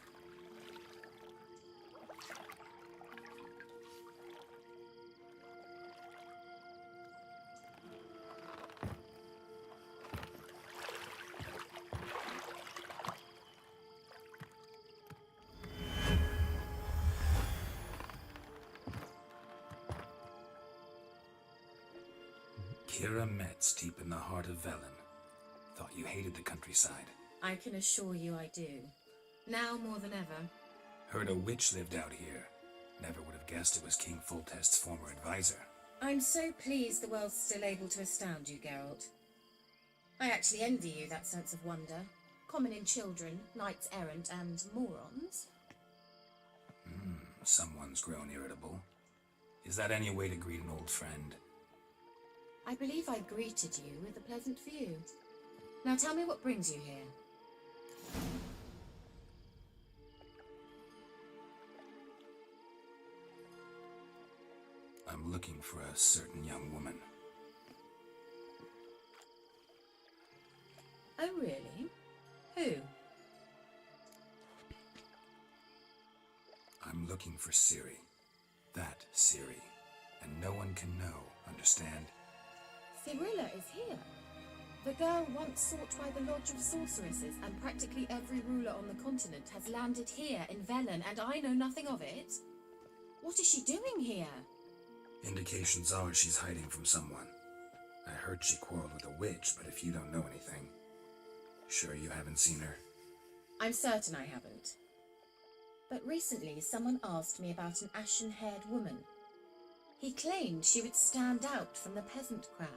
Kira Metz, deep in the heart of Velen. Thought you hated the countryside. I can assure you I do. Now more than ever. Heard a witch lived out here. Never would have guessed it was King Foltest's former advisor. I'm so pleased the world's still able to astound you, Geralt. I actually envy you that sense of wonder. Common in children, knights errant, and morons. Someone's grown irritable. Is that any way to greet an old friend? I believe I greeted you with a pleasant view. Now tell me what brings you here. I'm looking for a certain young woman. Oh, really? Who? I'm looking for Ciri. That Ciri. And no one can know, understand? Cirilla is here. The girl once sought by the Lodge of Sorceresses, and practically every ruler on the continent has landed here in Velen, and I know nothing of it. What is she doing here? Indications are she's hiding from someone. I heard she quarreled with a witch, but if you don't know anything, sure you haven't seen her? I'm certain I haven't. But recently someone asked me about an ashen-haired woman. He claimed she would stand out from the peasant crowd.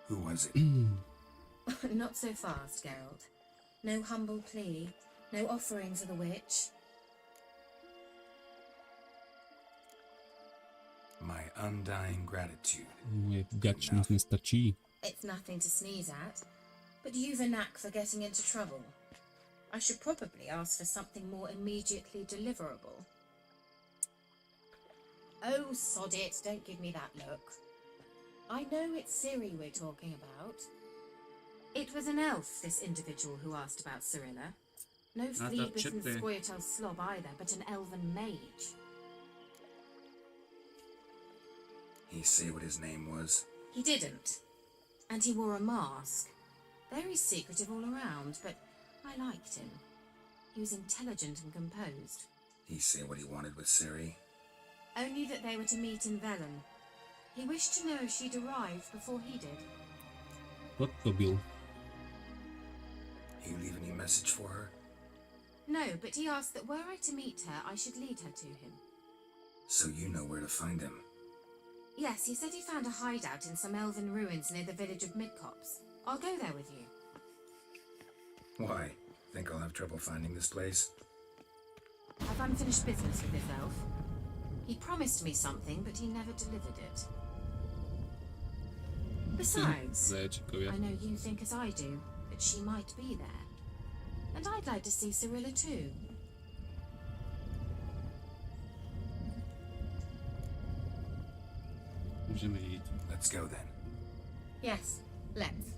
Who was it? Not so fast, Geralt. No humble plea, no offering to the witch. My undying gratitude. Moje wdzięczność nestačí. It's nothing to sneeze at, but you've a knack for getting into trouble. I should probably ask for something more immediately deliverable. Oh, sod it, don't give me that look. I know it's Ciri we're talking about. It was an elf, this individual who asked about Cirilla. No flea-bitten Scoia'tael slob either, but an elven mage. He say what his name was? He didn't. And he wore a mask. Very secretive all around, but I liked him. He was intelligent and composed. He say what he wanted with Ciri? Only that they were to meet in Velen. He wished to know if she'd arrived before he did. What to byl? He leave any message for her? No, but he asked that were I to meet her, I should lead her to him. So you know where to find him? Yes, he said he found a hideout in some elven ruins near the village of Midcopse. I'll go there with you. Why? Think I'll have trouble finding this place? I've unfinished business with this elf. He promised me something, but he never delivered it. Besides, I know you think as I do, that she might be there. And I'd like to see Cirilla too. Můžeme jít. Let's go then. Yes, let's.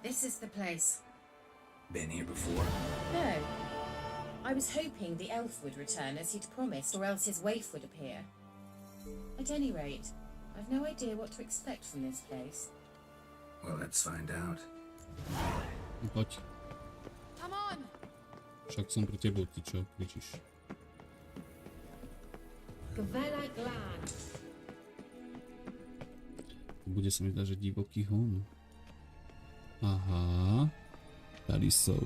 This is the place. Been here before? No. I was hoping the elf would return as he'd promised, or else his waif would appear. At any rate, I've no idea what to expect from this place. Well, let's find out. Poď. Come on! Však som pri tebou, ty čo kričíš? Gvela Glan. Bude sa mi zdať, že divoký hon. Aha. Tady jsou.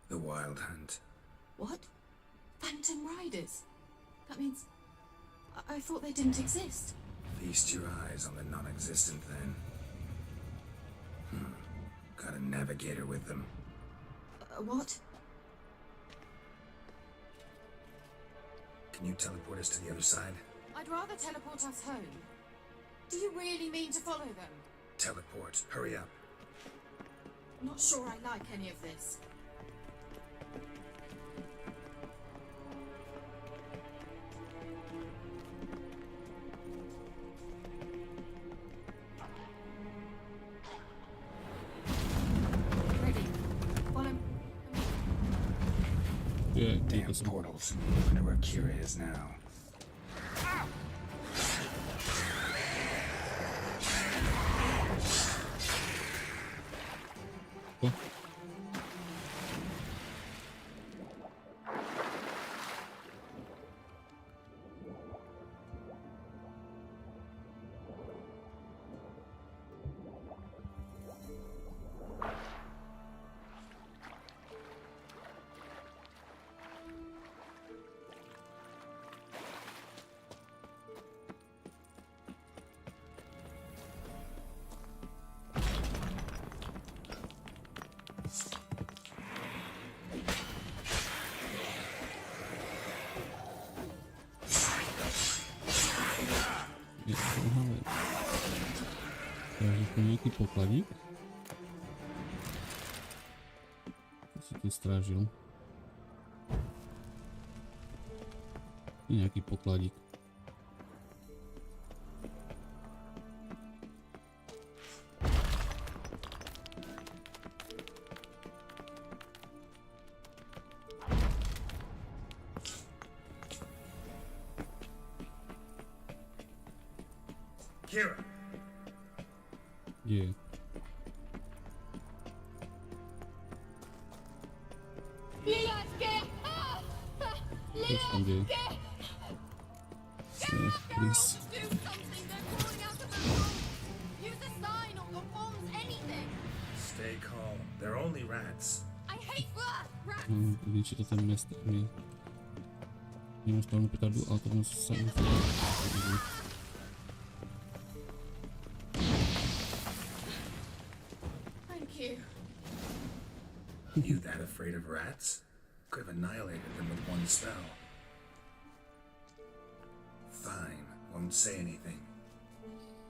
The Wild Hunt. What? Phantom Riders? That means... I thought they didn't exist. Feast your eyes on the non-existent then. Got a navigator with them. What? Can you teleport us to the other side? I'd rather teleport us home. Do you really mean to follow them? Teleport. Hurry up. Not sure I like any of this. Ready. Follow me. Yeah, damn portals. Wonder where Kira is now. What? Je to vec. Takže tu nejaký pokladík. Čo si tu strážil? Tu nejaký pokladík. Kira. Yeah. What's from there? Yeah, please. Stay calm. They're only rats. I hate rats. Neviem, či to ten mest je. Nemáš plnú petardu, ale to musí sa Thank you. You that afraid of rats? Could have annihilated them with one spell. Fine, won't say anything.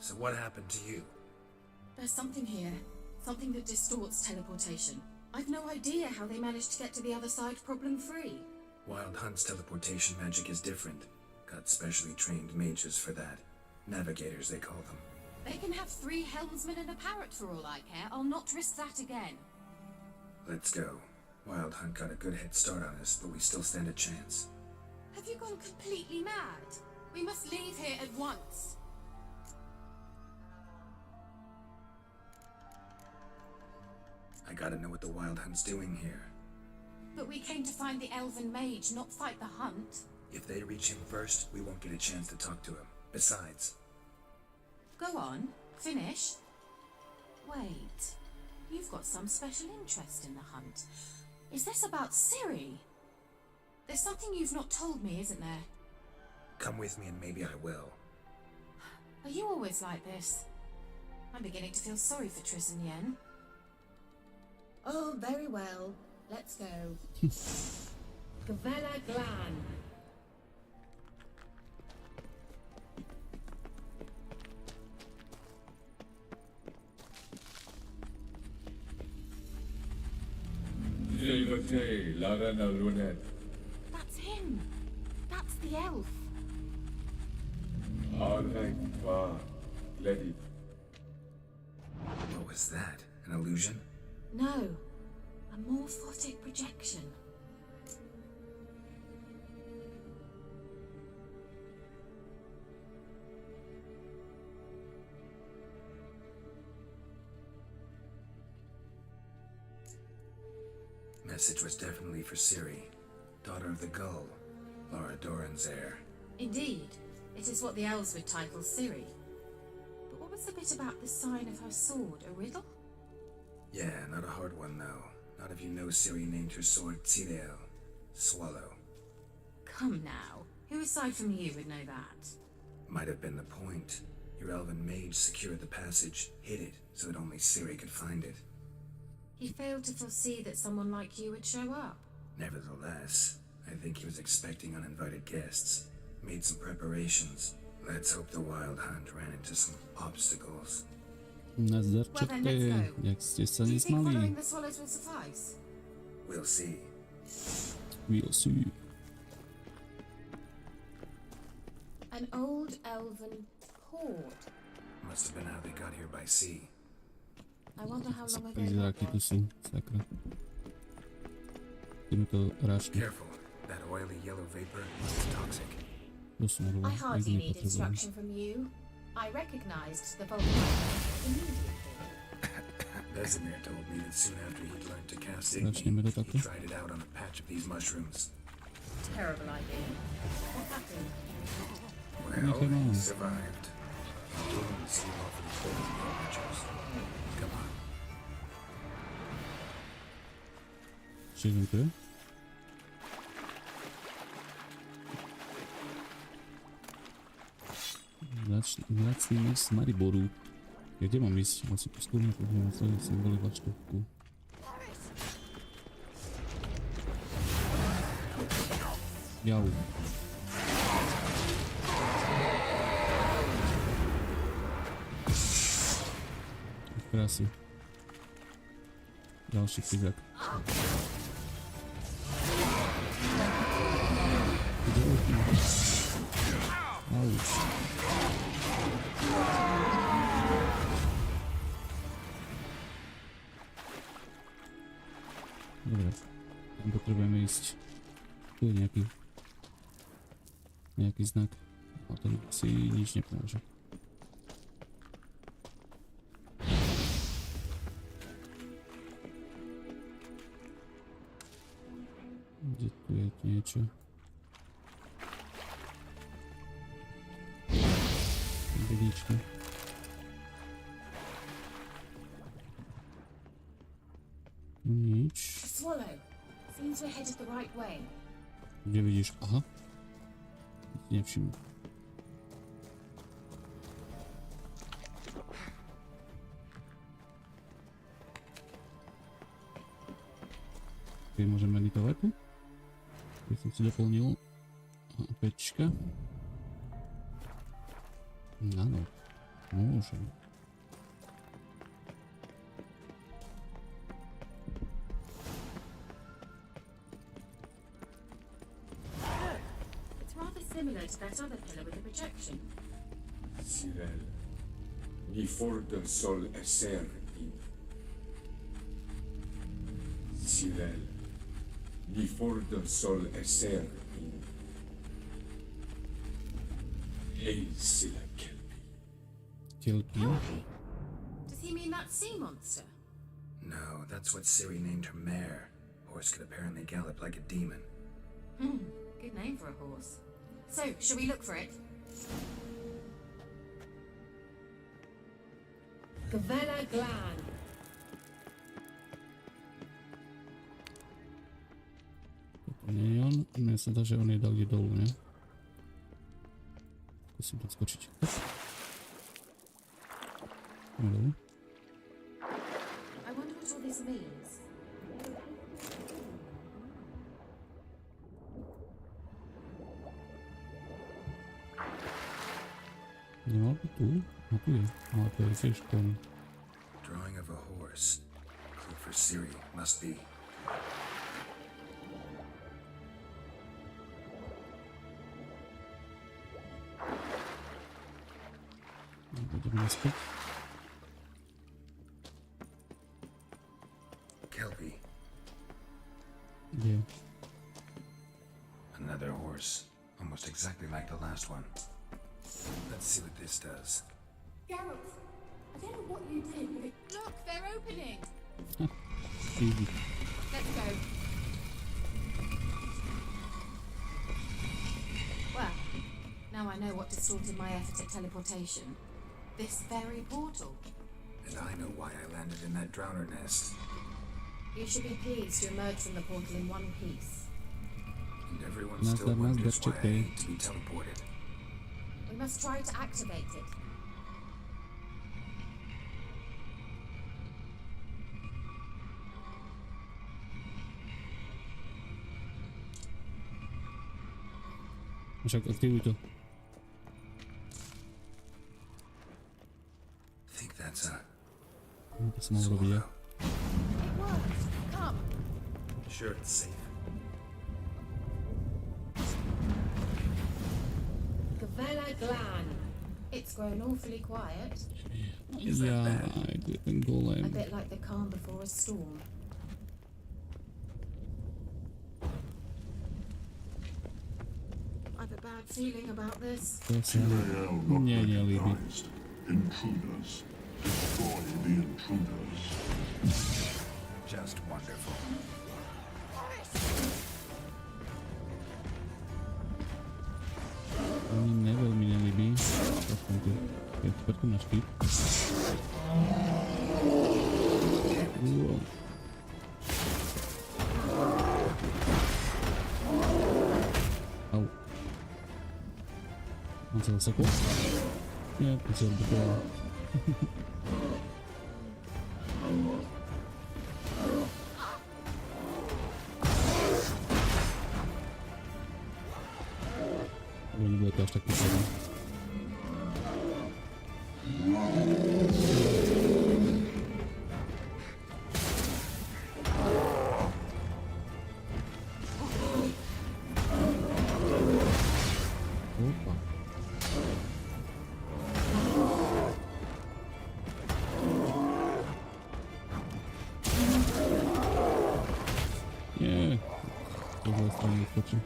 So what happened to you? There's something here. Something that distorts teleportation. I've no idea how they managed to get to the other side problem-free. Wild Hunt's teleportation magic is different. Got specially trained mages for that. Navigators, they call them. They can have 3 helmsmen and a parrot for all I care. I'll not risk that again. Let's go. Wild Hunt got a good head start on us, but we still stand a chance. Have you gone completely mad? We must leave here at once. I gotta know what the Wild Hunt's doing here. But we came to find the elven mage, not fight the hunt. If they reach him first, we won't get a chance to talk to him. Besides... Go on, finish. Wait, you've got some special interest in the hunt. Is this about Ciri? There's something you've not told me, isn't there? Come with me and maybe I will. Are you always like this? I'm beginning to feel sorry for Triss and Yen. Oh, very well. Let's go. Gavella Glan. That's him. That's the elf. What was that? An illusion? No, a morphotic projection. Message was definitely for Ciri, daughter of the Gull, Laura Doran's heir. Indeed, it is what the elves would title Ciri. But what was the bit about the sign of her sword? A riddle? Yeah, not a hard one though. Not if you know Ciri named her sword Tirel, Swallow. Come now, who aside from you would know that? Might have been the point. Your elven mage secured the passage, hid it, so that only Ciri could find it. He failed to foresee that someone like you would show up. Nevertheless, I think he was expecting uninvited guests. Made some preparations. Let's hope the Wild Hunt ran into some obstacles. Nazdarčete, jak ste sa Do you think nesmali? following the swallows will suffice? We'll see. We'll see. An old elven hoard. Must have been how they got here by sea. I wonder how long ago. Prizráky tu sú, sakra. Ideme to rážky. Careful. That oily yellow vapor is toxic. To sú I morové, hardly need nepotrebujem. instruction from you. I recognized the volcano immediately. Vesemir told me that soon after he'd learned to cast Začneme to Igni, takto. he tried it out on a patch of these mushrooms. Terrible idea. What happened? Well, he survived. Wounds seem awfully cold in the archers. Come on. Čiže tu je? Vracíme z Mariboru. Kde mám ísť? Asi po skúrniku, že som boli vačtovku. Jau. Krásy. Ďalší chybák. Auč. Dobre, tam potrebujeme ísť. Tu je nejaký znak, ale ten si nič nepomôže. Kde tu je niečo? Bednička. Nič. Swallow. Seems we're headed the right way. Kde vidíš? Aha. Nevšiml. Okay, môžem meditovať tu? Keď som si doplnil. Pečka. Áno. Môžem. Similar to that other pillar with the projection. Cyril, ni forte sol esser in. Cyril, ni forte sol esser in. Hail silla kelpie. Kelpie? Does he mean that sea monster? No, that's what Ciri named her mare. Horse could apparently gallop like a demon. Good name for a horse. So, shall we look for it? Gavella Glan. To nie je on. Mne sa dá, že on je dal kde dolu, ne? Skúsim to skočiť. Dolu. I wonder what all this means. Nemal by tu? No tu je. Ale to je tiež kon. Drawing of a horse. Clue for Ciri must be. Budeme naspäť. Kelpie. Kde? Another horse. Almost exactly like the last one. Let's see what this does. Gareth, I don't know what you did, but look, they're opening. Easy. Let's go. Well, now I know what distorted my effort at teleportation. This very portal. And I know why I landed in that drowner nest. You should be pleased to emerge from the portal in one piece. And everyone still wonders why I need to be teleported. We must try to activate it. Však aktivuj to. Think that's a. To som mal robiť ja. It worked. Come. Sure, it's safe. Gavella Glan. It's grown awfully quiet. Ja, kde je ten golem? A bit like the calm before a storm. I've a bad feeling about this. To sa mne nelíbi. Intruders. Destroy the intruders. Just wonderful. Ani neveľmi nelíbi. Keď preto na štít. Au. Mám sa zasekol? Nie, to si odbytoval. Nebude to až tak písať. stačí.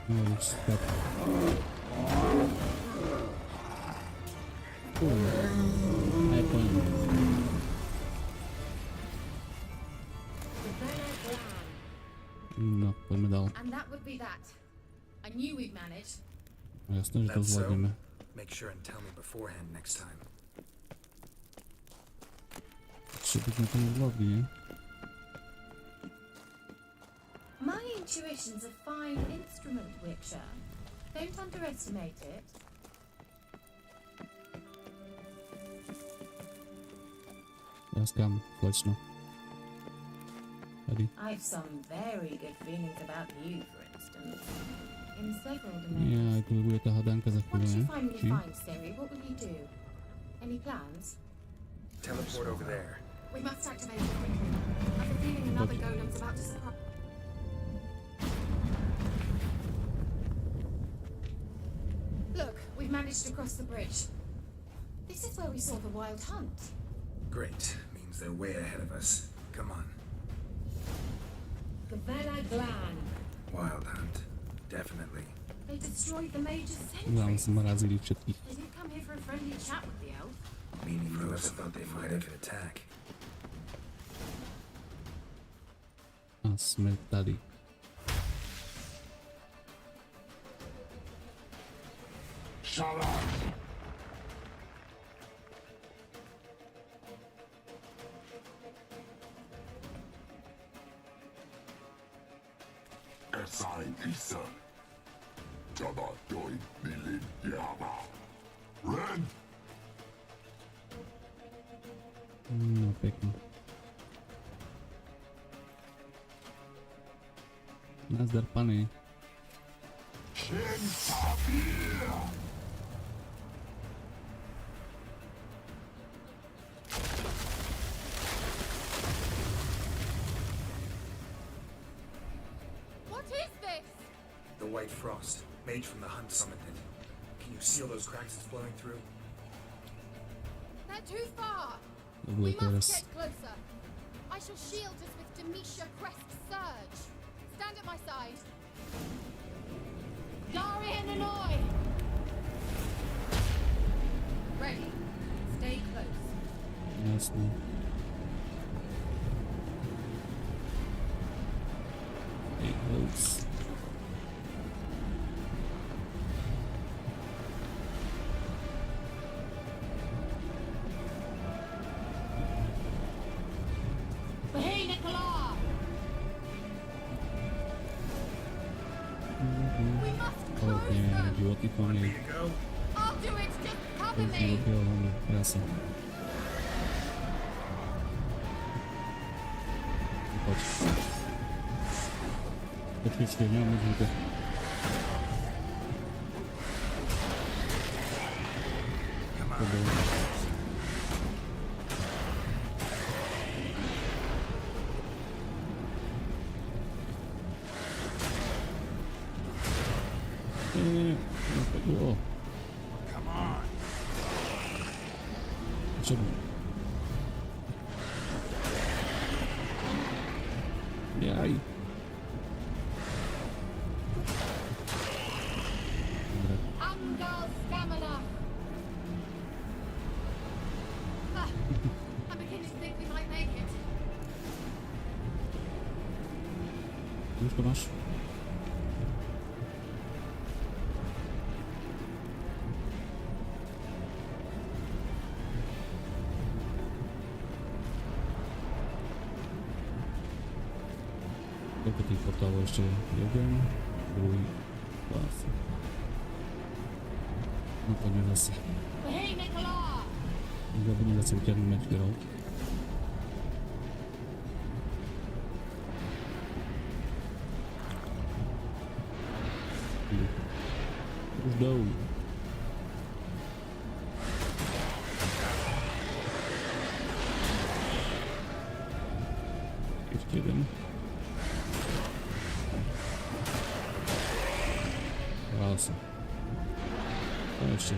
No už tak. Aj poďme. No, poďme dál. And that would be that. I knew we'd manage. No jasné, že to zvládneme. Make sure and tell me beforehand next time. Ešte by sme to nezvládli, nie? My intuition's a fine instrument, Witcher. Don't underestimate it. Láskam, slečno. Tady. I've some very good feelings about you, for instance. In several Nie, domains. aj tu bude tá hadanka za chvíľu, Once ne? you finally Či? find Siri, what will you do? Any plans? Teleport over there. We must activate it quickly. I have a feeling another golem's about to surprise. Look, we've managed to cross the bridge. This is where we saw the wild hunt. Great. Means they're way ahead of us. Come on. Gavella Glan. Wild hunt. Definitely. They destroyed the major Vám sentry. sme razili všetkých. They didn't come here for a friendly chat with the elf. Meaning Lewis thought they might have an attack. A sme tady. Shut up! Esain isa. Jada doi milin yama. Ren! No pekne. Nazdar, pane. Shin Tabir! What is this? The white frost. Mage from the hunt summoned it. Can you seal those cracks it's flowing through? They're too far. To We bude must teraz. get closer. I shall shield us with Demetia Crest Surge. Stand at my side. Darian and I. Ready. Stay close. Jasné. Hey, close. Hey, Nicola! We must close Hodne them. životy konie. I'll do it. Just cover Koľko me. rokov máme krasa. Poď. Počkej, nemám nič žité. Come on! Čo? Jaj. Dobre. Angal stamina. I'm beginning to think we might make it. Už to máš? Koľko tých portálov ešte je? Jeden, druhý, vlastne. No poďme zase. Hey, Nicola! Zabudni zase utiahnuť meč, Geralt. Už dolu. Ešte jeden. Krása. A ešte.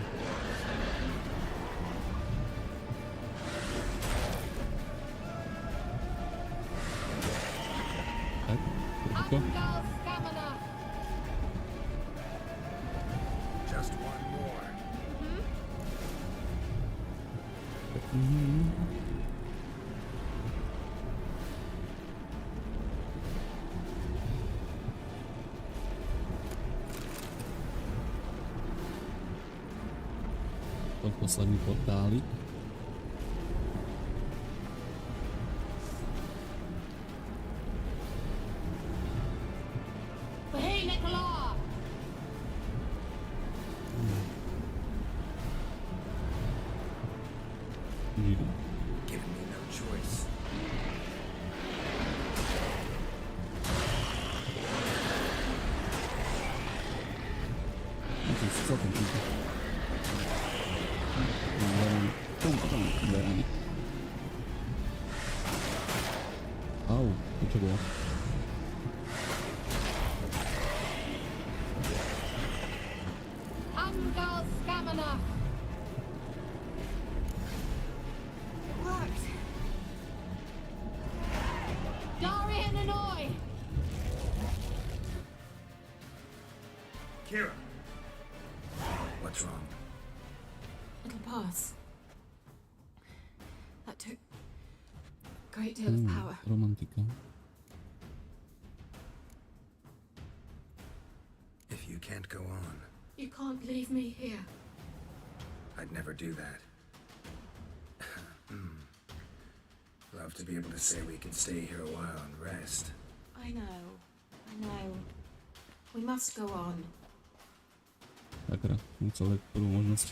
Posledný portálik. Hey, Nicola! Giving me no choice. To jest celkom tylko. Berani. Au, to čo bolo? Angal Scamana! It worked! Darian Hanoi! Kira! What's wrong? It'll pass. That took a great deal of power. Romantika. If you can't go on, You can't leave me here. I'd never do that. Love to be able to say we can stay here a while and rest. I know. We must go on. Sakra, musel dať prvú možnosť.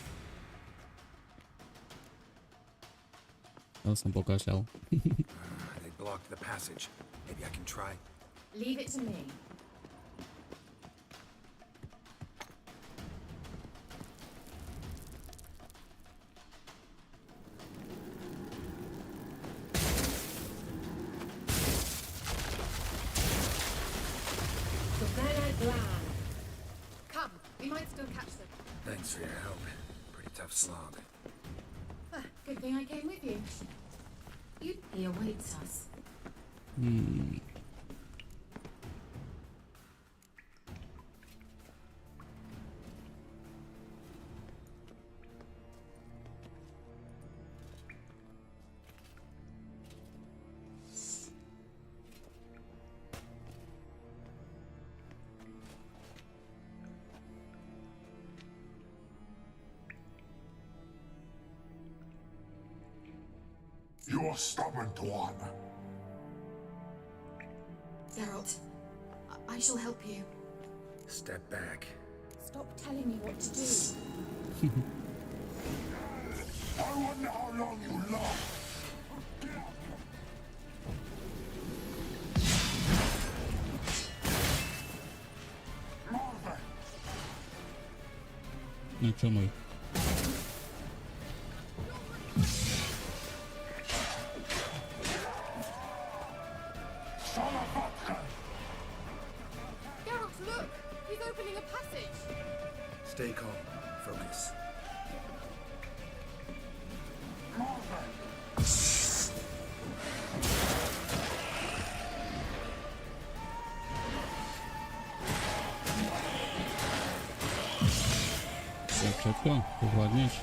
Ja som pokášal. They blocked the passage. Maybe I can try. Leave it to me. Come, we might still catch them. Thanks for your help. Pretty tough slog. Good thing I came with you. He awaits us. You're stubborn one. Geralt, I shall help you. Step back. Stop telling me what to do. I wonder how long you last. No čo môj? Geralt, look! He's opening a passage! Stay calm. Focus. Všetko? To zvládneš?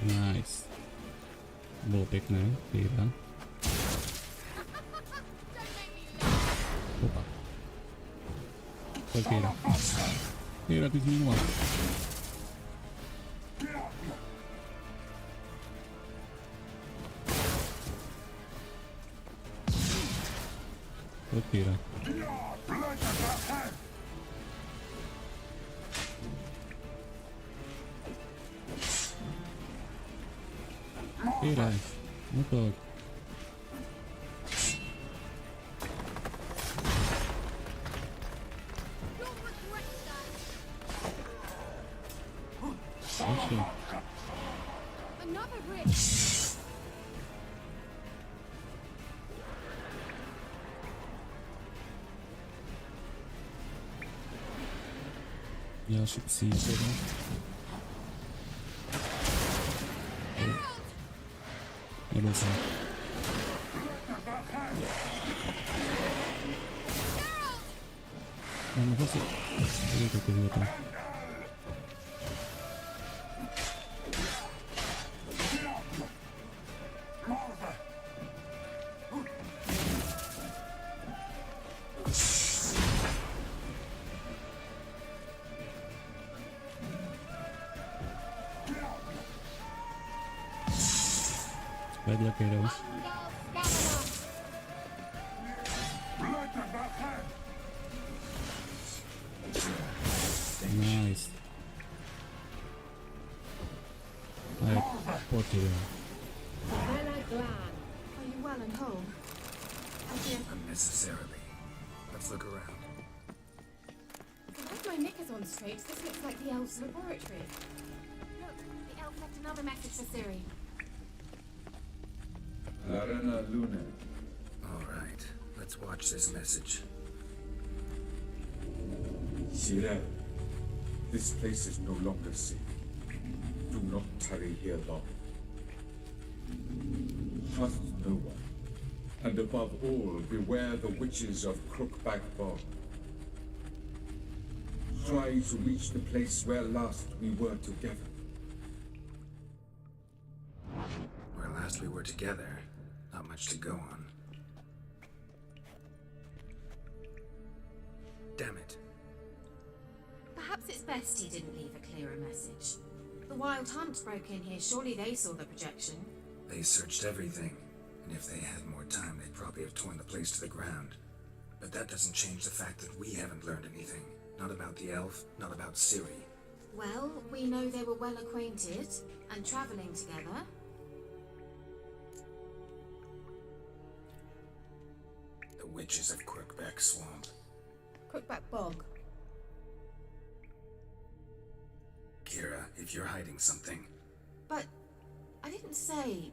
Nice. Bolo pekné, Tyra. Opa. Poď Tyra. Tyra, ty si minula. Poď Tyra. Tyra, no poď. Ešte. Another brick! Ďalší psí teda. Nebol som. Máme zase... Je to života. Vedľa kejrov. Nice. Aj potil. Are you well and whole? Unnecessarily. Let's look around. If I have my knickers on straight, this looks like the elf's laboratory. Look, the elf left another message for Ciri. Arena Luna. All right, let's watch this message. Cyril, this place is no longer safe. Do not tarry here long. Trust no one. And above all, beware the witches of Crookback Bog. Try to reach the place where last we were together. Where last we were together, not much to go on. Damn it. Perhaps it's best he didn't leave a clearer message. The Wild Hunt broke in here. Surely they saw the projection. They searched everything, and if they had more time, they'd probably have torn the place to the ground. But that doesn't change the fact that we haven't learned anything. Not about the elf, not about Ciri. Well, we know they were well acquainted and travelling together. The witches of Crookback Swamp. Crookback Bog. Kira, if you're hiding something... But I didn't say...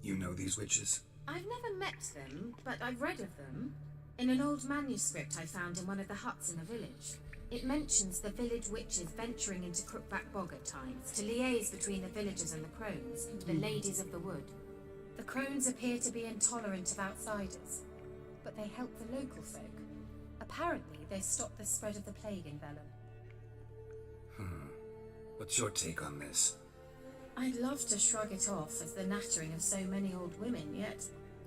You know these witches? I've never met them, but I've read of them. In an old manuscript I found in one of the huts in a village. It mentions the village witches venturing into Crookback Bog at times to liaise between the villagers and the crones, the ladies of the wood. The crones appear to be intolerant of outsiders, but they help the local folk. Apparently, they stopped the spread of the plague in Vellum. What's your take on this? I'd love to shrug it off as the nattering of so many old women, yet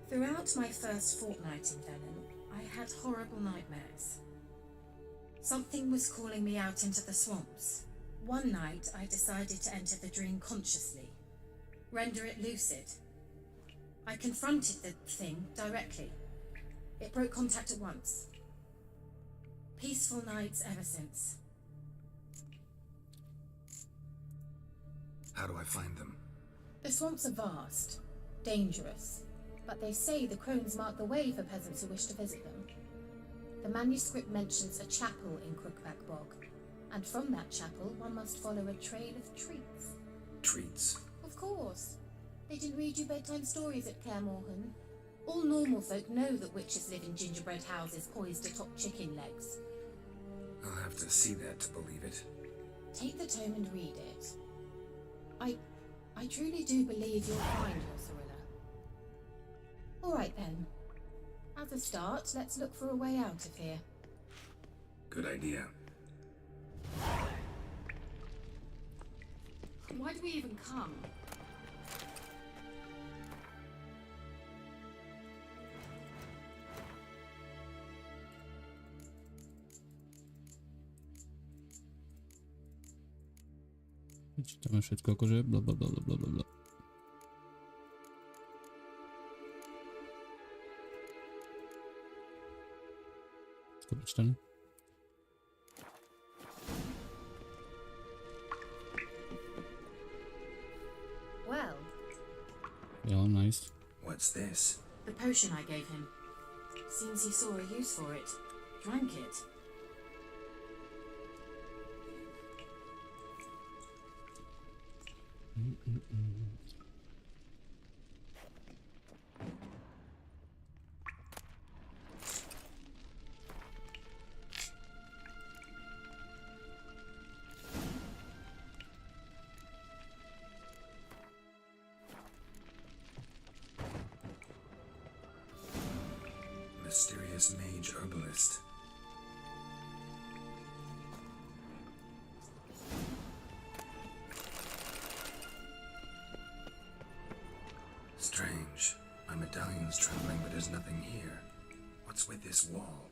throughout my first fortnight in Vellum, I had horrible nightmares. Something was calling me out into the swamps. One night, I decided to enter the dream consciously, render it lucid. I confronted the thing directly. It broke contact at once. Peaceful nights ever since. How do I find them? The swamps are vast, dangerous, but they say the crones mark the way for peasants who wish to visit them. The manuscript mentions a chapel in Crookback Bog, and from that chapel one must follow a trail of treats. Treats? Of course. They didn't read you bedtime stories at Kaer Morhen. All normal folk know that witches live in gingerbread houses poised atop chicken legs. I'll have to see that to believe it. Take the tome and read it. I truly do believe you'll find your Cirilla. All right then. As a start, let's look for a way out of here. Good idea. Why do we even come? Čítame všetko akože blablabla. To prečítané? Well. Yeah, nice. What's this? The potion I gave him. Seems he saw a use for it. Drank it. famous mage herbalist. Strange. My medallion's trembling, but there's nothing here. What's with this wall?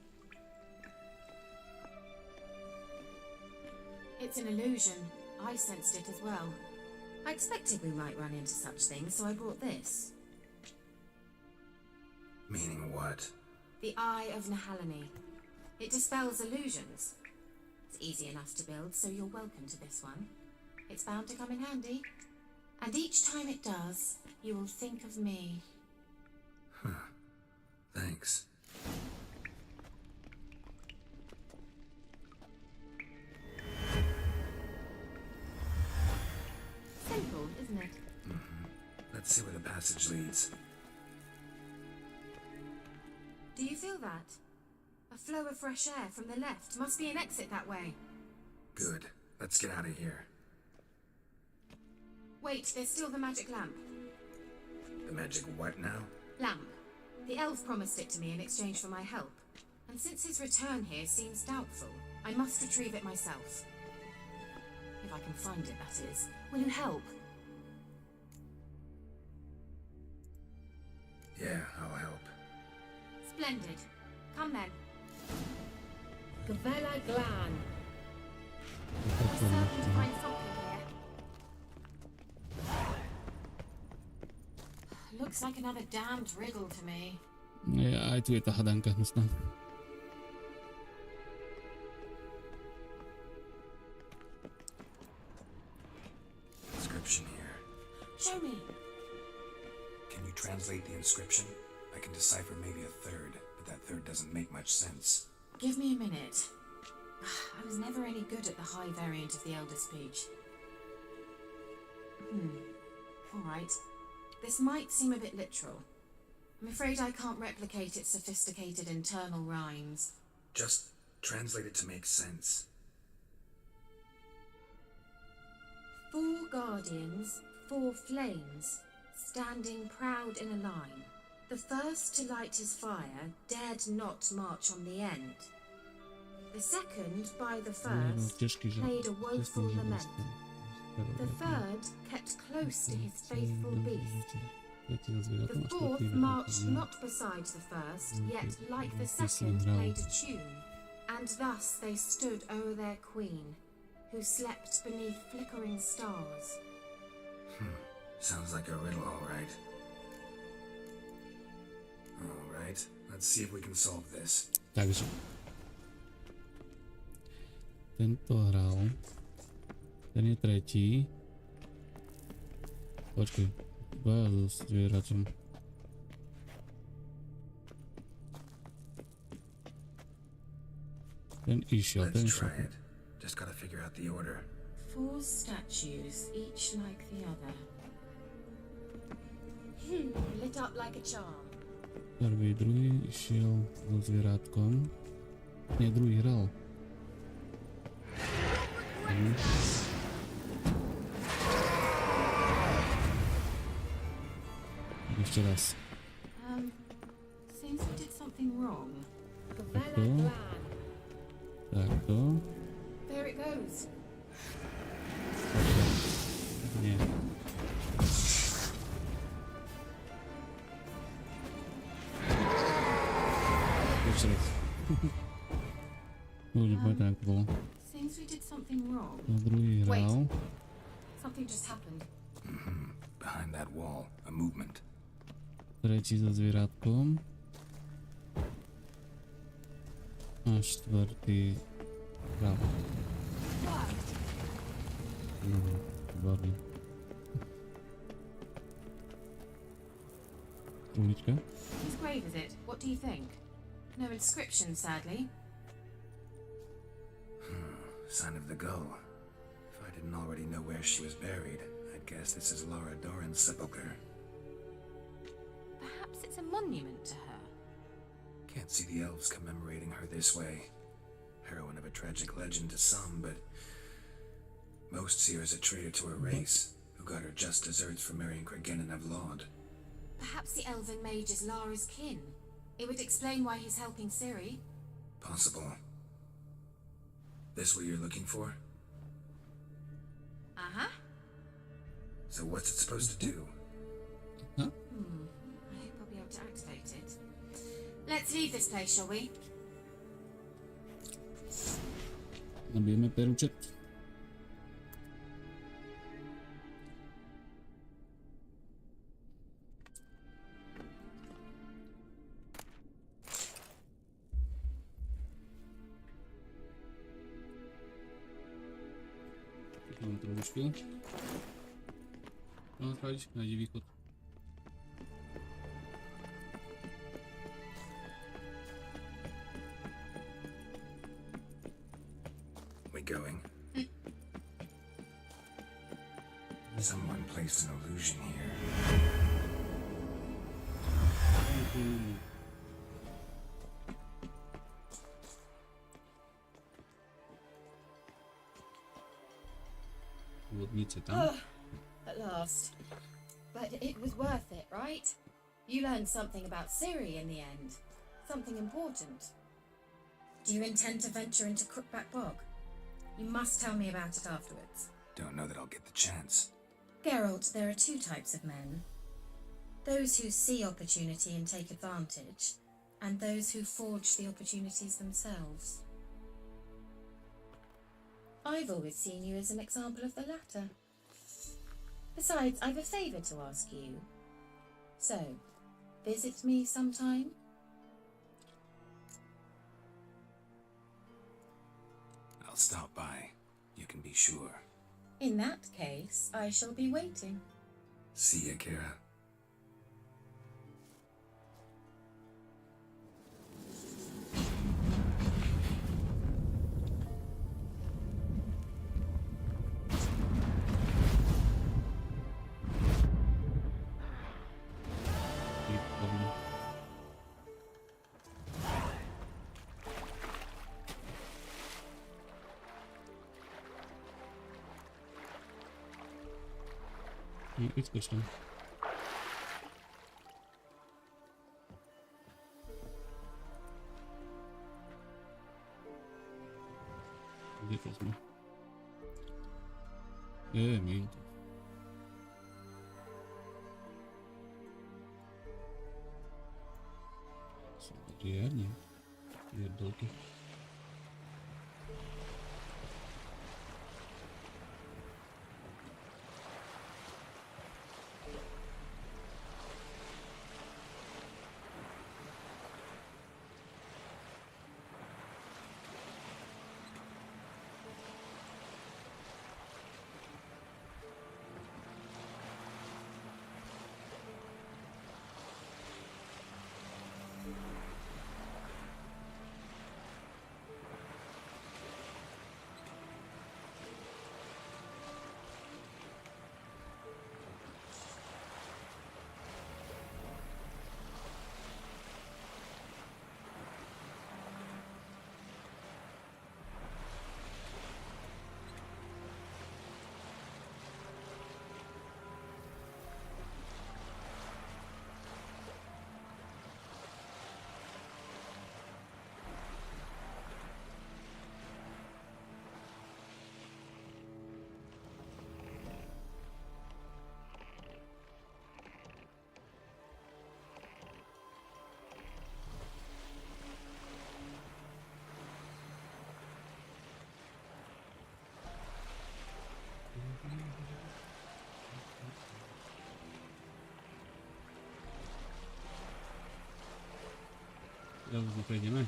It's an illusion. I sensed it as well. I expected we might run into such things, so I brought this. Meaning what? The Eye of Nahalani. It dispels illusions. It's easy enough to build, so you're welcome to this one. It's bound to come in handy. And each time it does, you will think of me. Huh. Thanks. Simple, isn't it? Let's see where the passage leads. Do you feel that? A flow of fresh air from the left. Must be an exit that way. Good. Let's get out of here. Wait, there's still the magic lamp. The magic what now? Lamp. The elf promised it to me in exchange for my help. And since his return here seems doubtful, I must retrieve it myself. If I can find it, that is. Will you help? Yeah, I'll help. Splendid. Come then. Gavella Glan. We're certain to find something here. Looks like another damned riddle to me. Aj tu je tá hadanka hnusná. Inscription here. Show me. Can you translate the inscription? I can decipher maybe a third, but that third doesn't make much sense. Give me a minute. I was never any good at the high variant of the Elder Speech. Alright. This might seem a bit literal. I'm afraid I can't replicate its sophisticated internal rhymes. Just translate it to make sense. 4 guardians, 4 flames, standing proud in a line. The first to light his fire dared not march on the end. The second, by the first, played a woeful lament. The third kept close to his faithful beast. The fourth marched not beside the first, yet like the second played a tune. And thus they stood o'er their queen, who slept beneath flickering stars. Sounds like a riddle, all right. All right, let's see if we can solve this. Takže. Tento hral. Ten je tretí. Počkej. Dvaja so zvieračom. Ten išiel, ten Let's try išiel. it. Just gotta figure out the order. 4 statues, each like the other. Lit up like a charm. Prvý, druhý išiel so zvierátkom. Nie, druhý hral. Ešte raz. Seems we did something wrong. Takto. Takto. There it goes. Nie. Ešte raz. Už tak bolo. Seems we did something wrong. Druhý hral. Something just happened. Behind that wall, a movement. Tretí so zvierátkom. A štvrtý hral. No, baví. Ulička. Whose grave is it? What do you think? No inscription, sadly. Sign of the gull. If I didn't already know where she was buried, I'd guess this is Laura Doran's sepulcher. Perhaps it's a monument to her. Can't see the elves commemorating her this way. Heroine of a tragic legend to some, but most see her as a traitor to her race, who got her just deserts for marrying Cregennan of Laud. Perhaps the elven mage is Lara's kin. It would explain why he's helping Ciri. Possible. This what you're looking for? Uh-huh. So what's it supposed to do? I hope I'll be able to activate it. Let's leave this place, shall we? Nabijeme peručet. Mám trošku. No, chváliš, najdi východ. We going? Someone placed an illusion here. Vodnice tam. At last. But it was worth it, right? You learned something about Ciri in the end. Something important. Do you intend to venture into Crookback Bog? You must tell me about it afterwards. Don't know that I'll get the chance. Geralt, there are two types of men. Those who see opportunity and take advantage, and those who forge the opportunities themselves. I've always seen you as an example of the latter. Besides, I've a favour to ask you. So, visit me sometime? I'll stop by. You can be sure. In that case, I shall be waiting. See ya, Kara. Vyskoč tam. Kde to sme? Mail to. Som riadne. Pierdolky. Znovu prejdeme.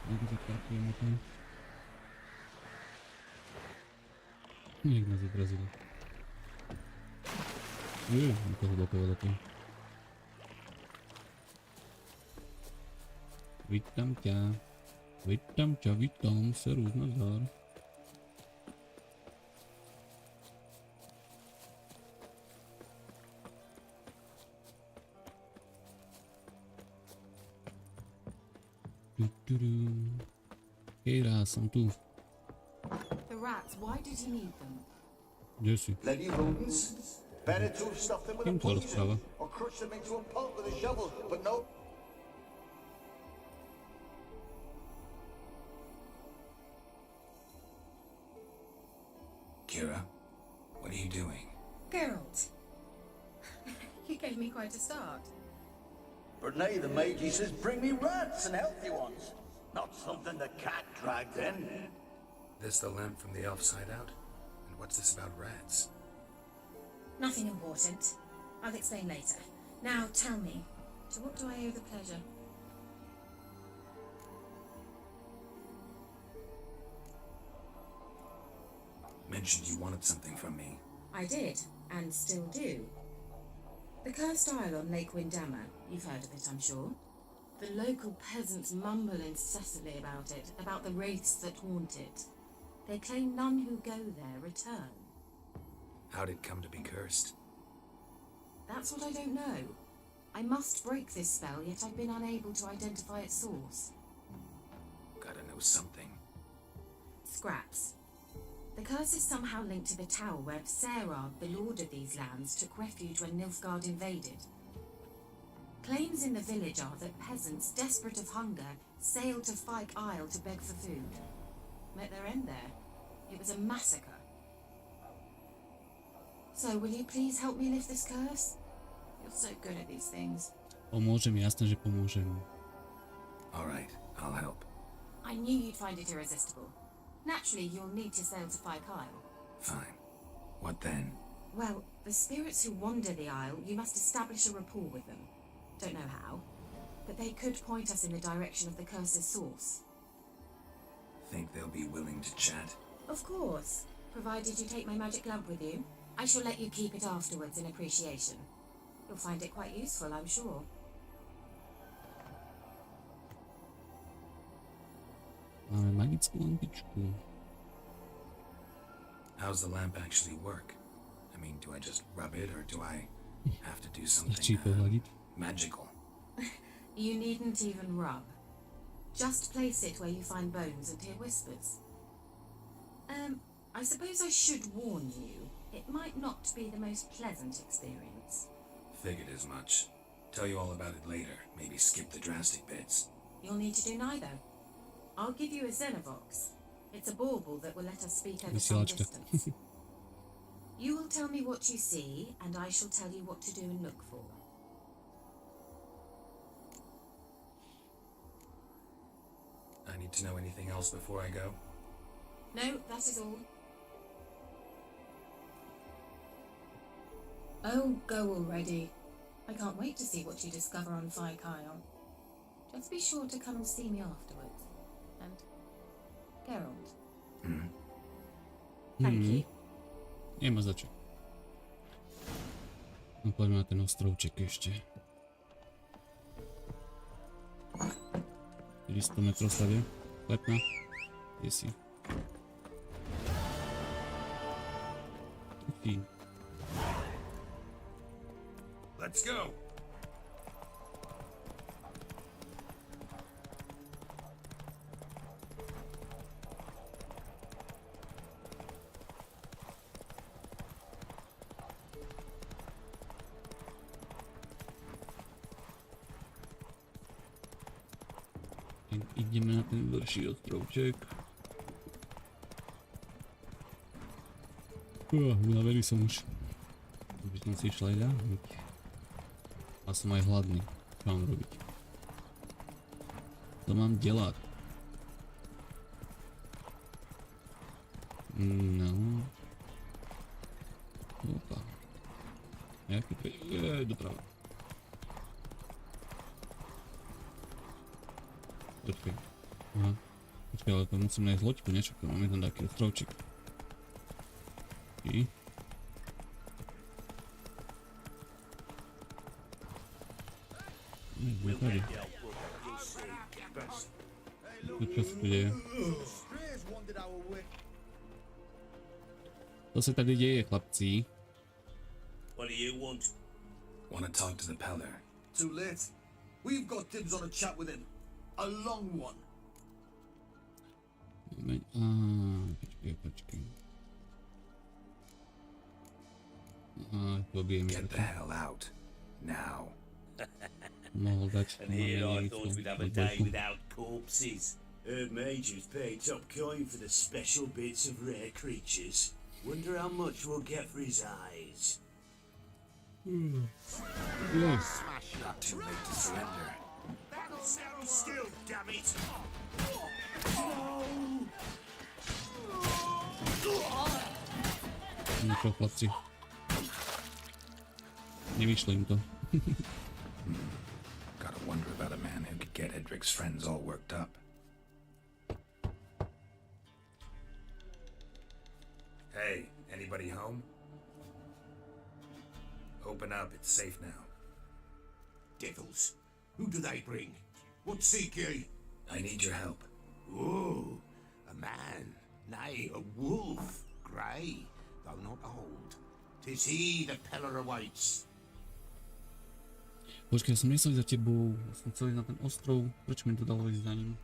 Ako zaparkujeme tam. Jak nás odrazilo. Ako hlboko veľké. Vítam ťa. Vítam, servus, nazdar. Kejra, som tu. The rats, why did you need them? Kde si? Bloody rodents. Better to have stuffed them with a Kým to rozpráva? poison or crushed them into a pulp with a shovel, but no. Kira, what are you doing? Geralt. You gave me quite a start. Brunei the mage, he says, bring me rats and healthy ones. Not something the cat dragged in. This the lamp from the elf side out? And what's this about rats? Nothing important. I'll explain later. Now tell me, to what do I owe the pleasure? Mentioned you wanted something from me. I did, and still do. The cursed isle on Lake Windammer, you've heard of it, I'm sure. The local peasants mumble incessantly about it, about the wraiths that haunt it. They claim none who go there return. How did it come to be cursed? That's what I don't know. I must break this spell, yet I've been unable to identify its source. Gotta know something. Scraps. The curse is somehow linked to the tower where Sarah, the lord of these lands, took refuge when Nilfgaard invaded. Claims in the village are that peasants, desperate of hunger, sailed to Fyke Isle to beg for food. Met their end there. It was a massacre. So, will you please help me lift this curse? You're so good at these things. Pomôžem, jasné, že pomôžem. Alright, I'll help. I knew you'd find it irresistible. Naturally, you'll need to sail to Fyke Isle. Fine. What then? Well, the spirits who wander the isle, you must establish a rapport with them. Don't know how, but they could point us in the direction of the curse's source. Think they'll be willing to chat? Of course, provided you take my magic lamp with you. I shall let you keep it afterwards in appreciation. You'll find it quite useful, I'm sure. Máme magickú lampičku. How's the lamp actually work? I mean, do I just rub it, or do I have to do something magical? You needn't even rub. Just place it where you find bones and hear whispers. I suppose I should warn you. It might not be the most pleasant experience. Figured as much. Tell you all about it later. Maybe skip the drastic bits. You'll need to do neither. I'll give you a Xenovox. It's a bauble that will let us speak over some distance. You will tell me what you see, and I shall tell you what to do and look for. I need to know anything else before I go? No, that is all. Oh, go already. I can't wait to see what you discover on Fyke Isle. Just be sure to come and see me afterwards. And Geralt. Thank you. Nie ma za čo. No poďme na ten ostrovček ešte. 400 metrov stavie. Letná. Kde si? Tuky. Let's go. Ideme na ten vrší ostrovček. Unavený som už. By som si išla aj ľahnuť. A som aj hladný. Čo mám robiť? Co mám dělat? No. Opa. Jaký doprava. Počkej. Aha. Počkej, ale to musím nájsť loďku, nečo? Máme tam taký ostrovček. I? Bude tady. Čo sa tu deje? Co sa tady deje, chlapci? What do you want? Want to talk to the peller. Too late. We've got dibs on a chat with him. A long one. Počkej. dobijem Get the hell out. Now. mohol dať. And here I thought we'd have a day without corpses. Heard Major's paid top coin for the special bits of rare creatures. Wonder how much we'll get for his eyes. Yes. Not too late to surrender. Stand still, damn it! No čo, chlapci. Nevyšlo im to. Gotta wonder about a man who could get Edric's friends all worked up. Hey, anybody home? Open up, it's safe now. Devils, who do they bring? What seek ye? I need your help. Oh, a man, nay, a wolf, grey, though not old. 'Tis he that Peller awaits. Počkaj, ja som nesol za tebou, som chcel ísť na ten ostrov, prečo mi to dalo ísť za ním?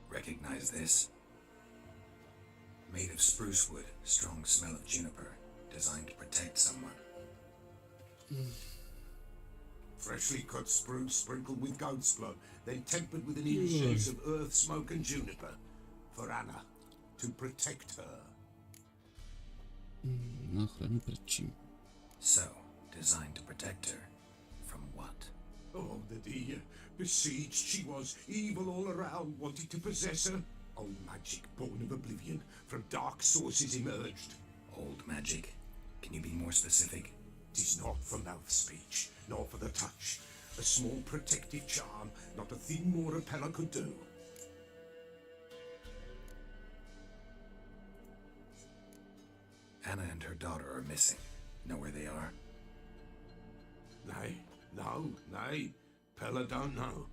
Recognize this? Made of spruce wood, strong smell of juniper, designed to protect someone. Freshly cut spruce sprinkled with goat's blood, then tempered with an incense of earth, smoke and juniper. For Anna, to protect her. Na ochranu pred čím? So, designed to protect her. From what? Oh, the dear. Besieged she was, evil all around, wanting to possess her. Old magic, born of oblivion, from dark sources emerged. Old magic? Can you be more specific? 'Tis not for mouth speech, nor for the touch. A small protective charm, not a thing more a Peller could do. Anna and her daughter are missing. Know where they are? Nay, no, nay. Peller don't know.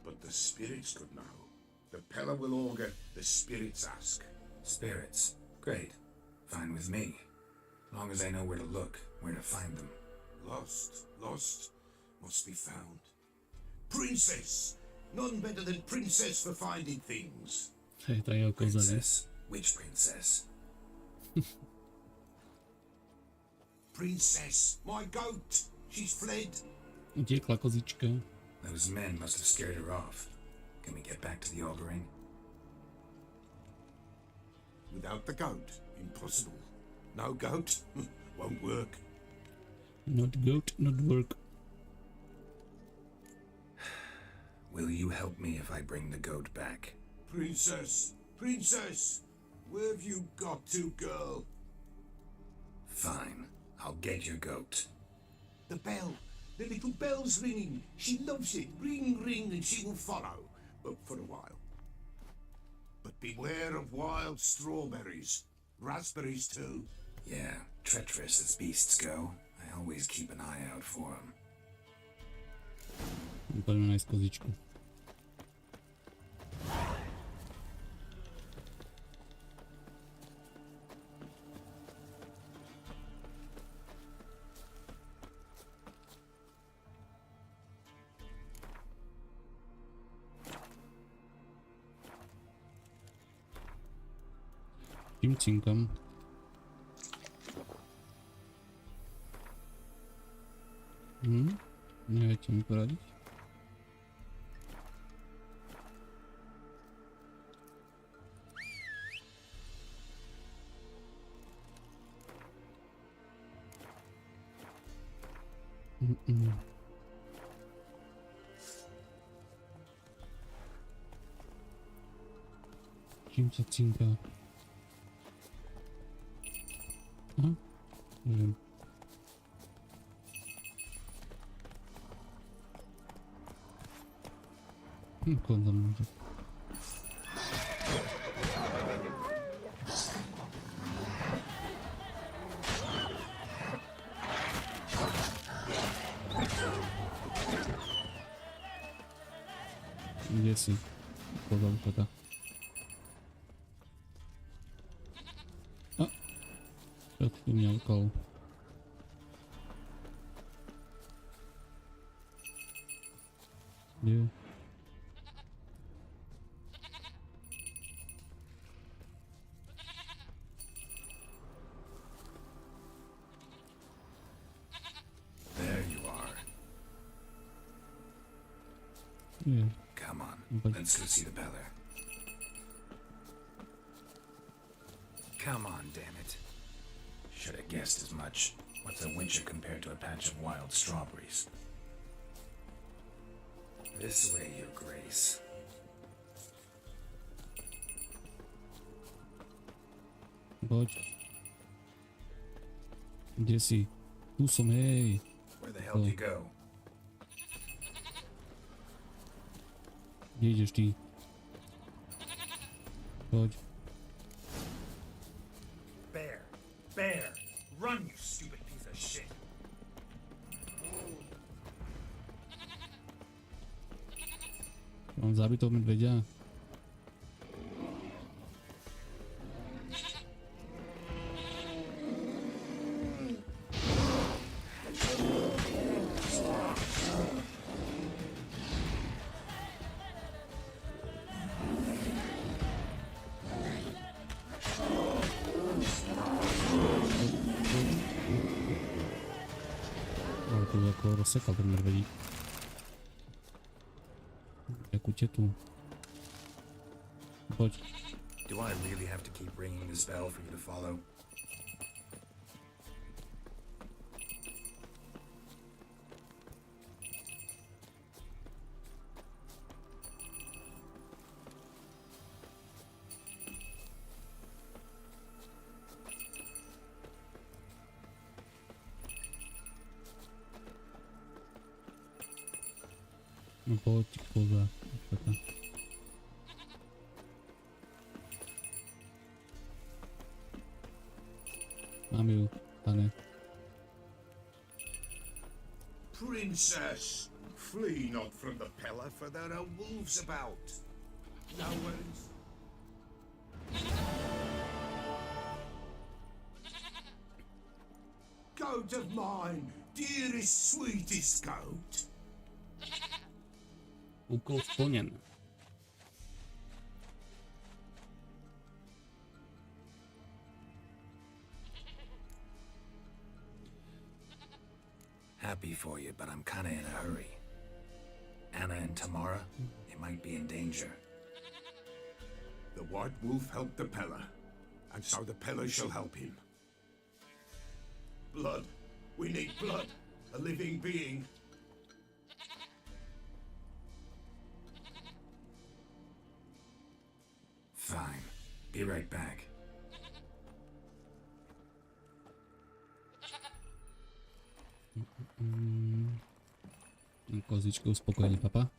But the spirits could know. The Peller will augur, the spirits ask. Spirits? Great. Fine with me. Long as I know where to look, where to find them. Lost, must be found. Princess! None better than Princess for finding things. Hej, tá jeho koza, ne? Princess? Which princess? Princess, my goat! She's fled. Utiekla kozička. Those men must have scared her off. Can we get back to the augering? Without the goat, impossible. No goat, won't work. Not goat, not work. Will you help me if I bring the goat back? Princess, princess! Where have you got to, girl? Fine. I'll get your goat. The bell. The little bell's ringing. She loves it. Ring, ring, and she will follow. But for a while. But beware of wild strawberries. Raspberries, too. Yeah, treacherous as beasts go. I always keep an eye out for them. Poďme nájsť kozičku. Čím cinkam? Neviete mi poradiť? Čím sa cinká? Aha, neviem. Kon tam môže. Kde si? Pozor, teda. A! Tak tu mňa okolo. Kde? Yeah. Come on, But let's go see the Peller. Come on, damn it. Should have guessed as much. What's a wincher compared to a patch of wild strawberries? This way, Your Grace. Poď. Kde si? Tu som, hej. Where the hell do you go? Kde ideš ty? Poď. Bear! Run, you stupid piece of shit! Mám zabiť toho medveďa. Tu ako rozsekal ten medvedík. Jakú tetu. Poď. Do I really have to keep ringing this bell for you to follow? No poď, koza. Mám ju, pane. Princess, flee not from the Peller, for there are wolves about. No one's... Goat of mine, dearest, sweetest goat. Úkol splněn. Happy for you, but I'm kinda in a hurry. Anna and Tamara, they might be in danger. The White Wolf helped the Peller, and so the Peller shall help him. Blood. We need blood. A living being. Fine. Be right back. Kozičkou spokojne, papa.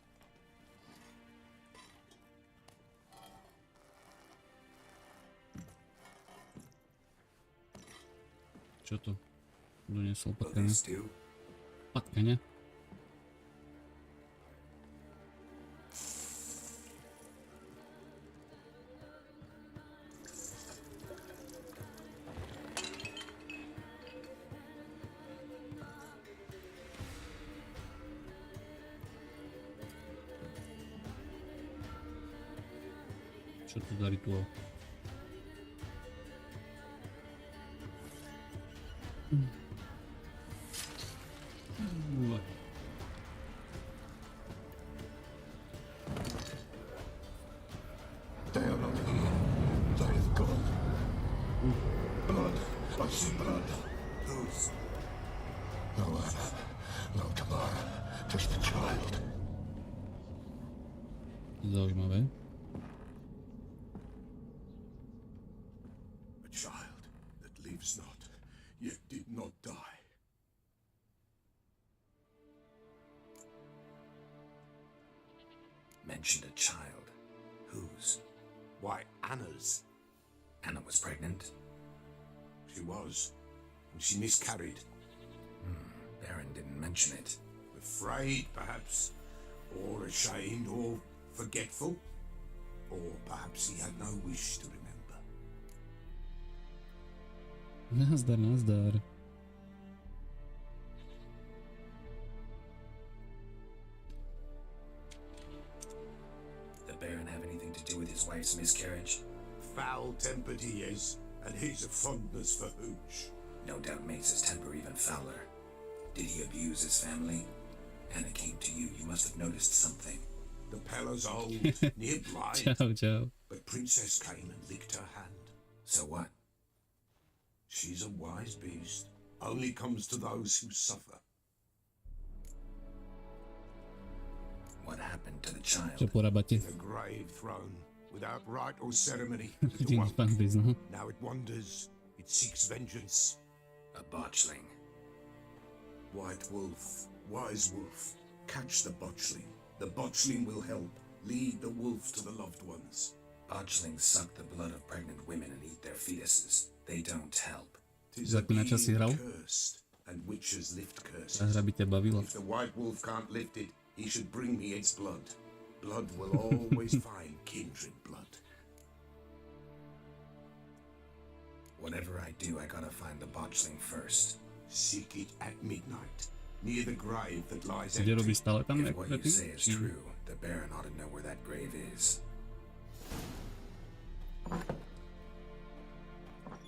Čo to? Donesol patkania. Patkania? Čo to za rituál? They are not here. They have gone. Blood. I see blood. Whose? No Anna. No Tamara. Just the child. Zaujímavé. A child that lives not, yet did not die. Mentioned a child. Whose? Why, Anna's. Anna was pregnant? She was, and she miscarried. Baron didn't mention it. Afraid, perhaps, or ashamed, or forgetful, or perhaps he had no wish to remember. Nazdar, nazdar. The Baron have anything to do with his wife's miscarriage? Foul-tempered he is, and he's a fondness for hooch. No doubt makes his temper even fouler. Did he abuse his family? Anna came to you. You must have noticed something. The Pella's old, near blind. Čau. But Princess came and licked her hand. So what? She's a wise beast. Only comes to those who suffer. What happened to the child? Čo porábate? In a grave thrown, without rite or ceremony. Now it wanders. It seeks vengeance. A botchling. White wolf, wise wolf, catch the botchling. The botchling will help. Lead the wolf to the loved ones. Botchlings suck the blood of pregnant women and eat their fetuses. They don't help. Zaklínača si hral? Cursed, and witches lift curses. Tá hra by ťa bavila. If the white wolf can't lift it, he should bring me its blood. Blood will always find kindred blood. Whatever I do, I gotta find the botchling first. Seek it at midnight, near the grave that lies Kde robí stále tam? If what you say is true, the Baron ought to know where that grave is.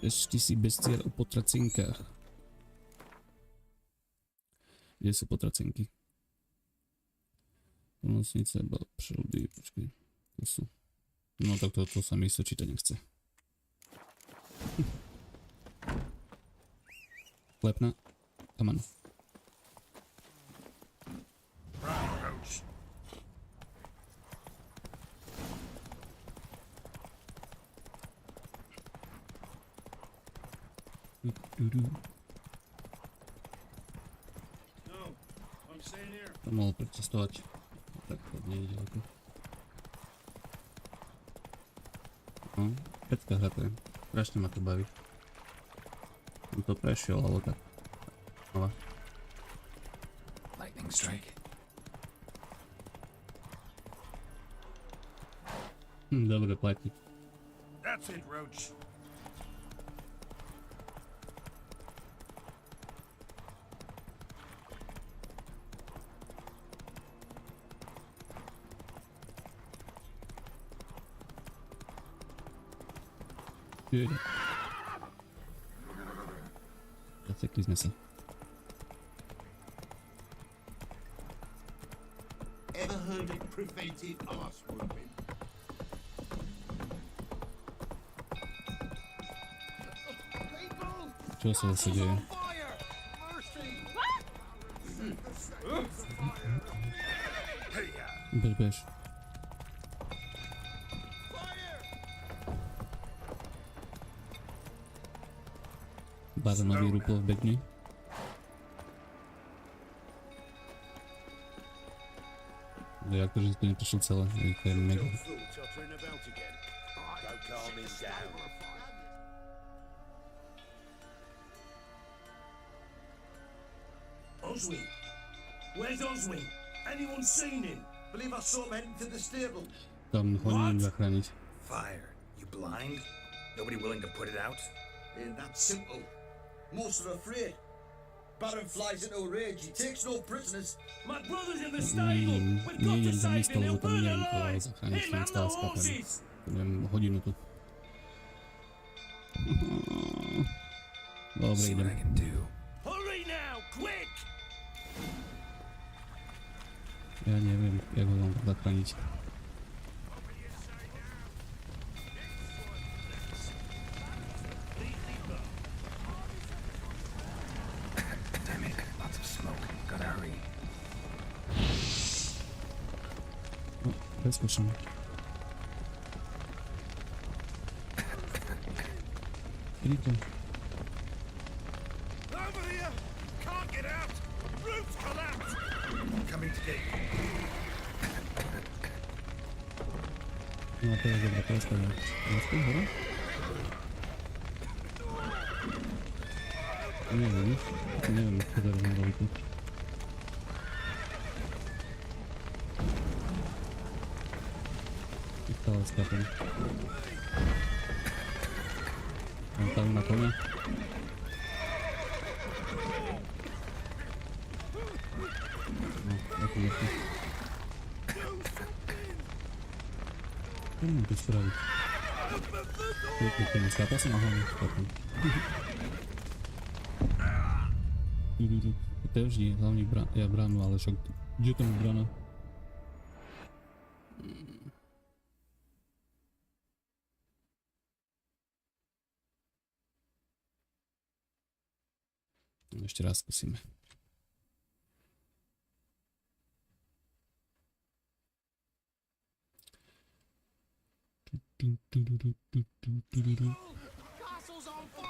Ešte si bestier o potracinkách. Kde sú potracinky? Polnosnice, přerudy, počkej. To sú. No tak to sa mi isto čítať nechce. Klepna. Come on. To mohol prečestovať. Tak to nie je ďaleko. No, pecká hra to je. Strašne ma to baví. Som to prešiel, alebo tak. Nova. Lightning strike. Dobre platí. That's it, Roach. Zasekli sme sa. Ever heard it prevented arse whooping? Čo sa zase deje? Bež. Baronový rupol v begni. Jak to, že to neprišlo celé, to je mega. Oswin! Where's Oswin? Anyone seen him? Believe I saw him heading to the stable. Tam chodím zachrániť. Fire. You blind? Nobody willing to put it out? Ain't that simple. Most are afraid. Baron flies into a rage. He takes no prisoners. My brother's in the stable. We've got to save him. He'll burn alive. Him and the horses. Budem hodinu tu. Dobre, idem. Hurry now, quick! Ja neviem, jak ho mám zachrániť. Bezpečný. Kedy to? Over here! Can't get out! Roof's collapsed! Coming to get you. No teraz dobre, teraz to je. Teraz to je hore? Neviem, čo teraz mám robiť tu. Stále skápem. Mám tam na konia. No, ako je to. Čo mám tu spraviť? Skápal som? Aha, skápem. To je vždy hlavný ja bránu, ale však kde tam je brána? Ešte raz skúsime.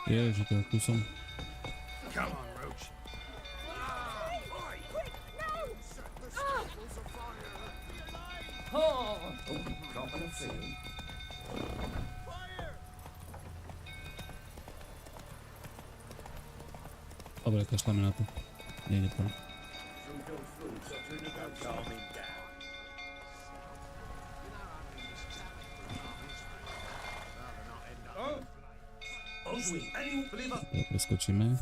Ježi, to tu som. Come on, Roach. Dobre, kašľame na to. Nejde to. Preskočíme.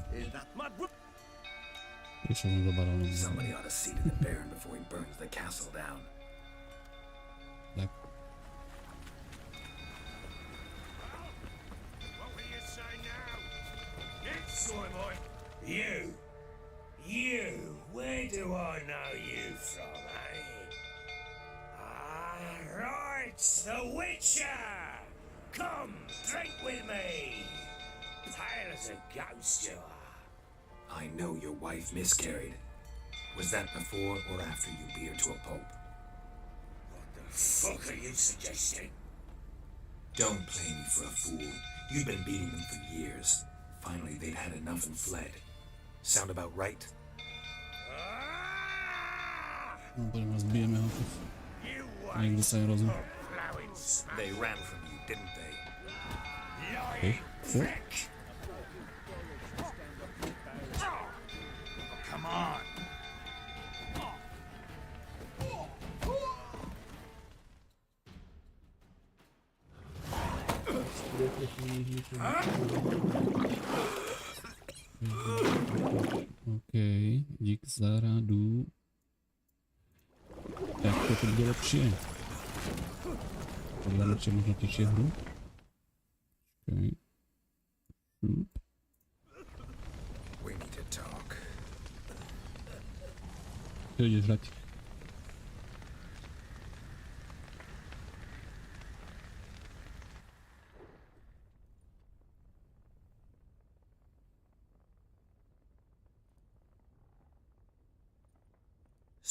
Prišiel som do barónu. Somebody ought to see to the Baron before he burns the castle down. Tak. You, where do I know you from, eh? Ah, right, the Witcher! Come, drink with me! Pale as a ghost you are. I know your wife miscarried. Was that before or after you beat her to a pulp? What the fuck are you suggesting? Don't play me for a fool. You've been beating them for years. Finally, they'd had enough and fled. Sound about right? No, poďme rozbijeme ho tu. Niekde sa im rozum. They ran from you, didn't they? Come on. OK, dík za radu. Tak to bude lepšie. Podľa lepšie možno tečie hru. OK. We need to talk. Čo ideš hrať?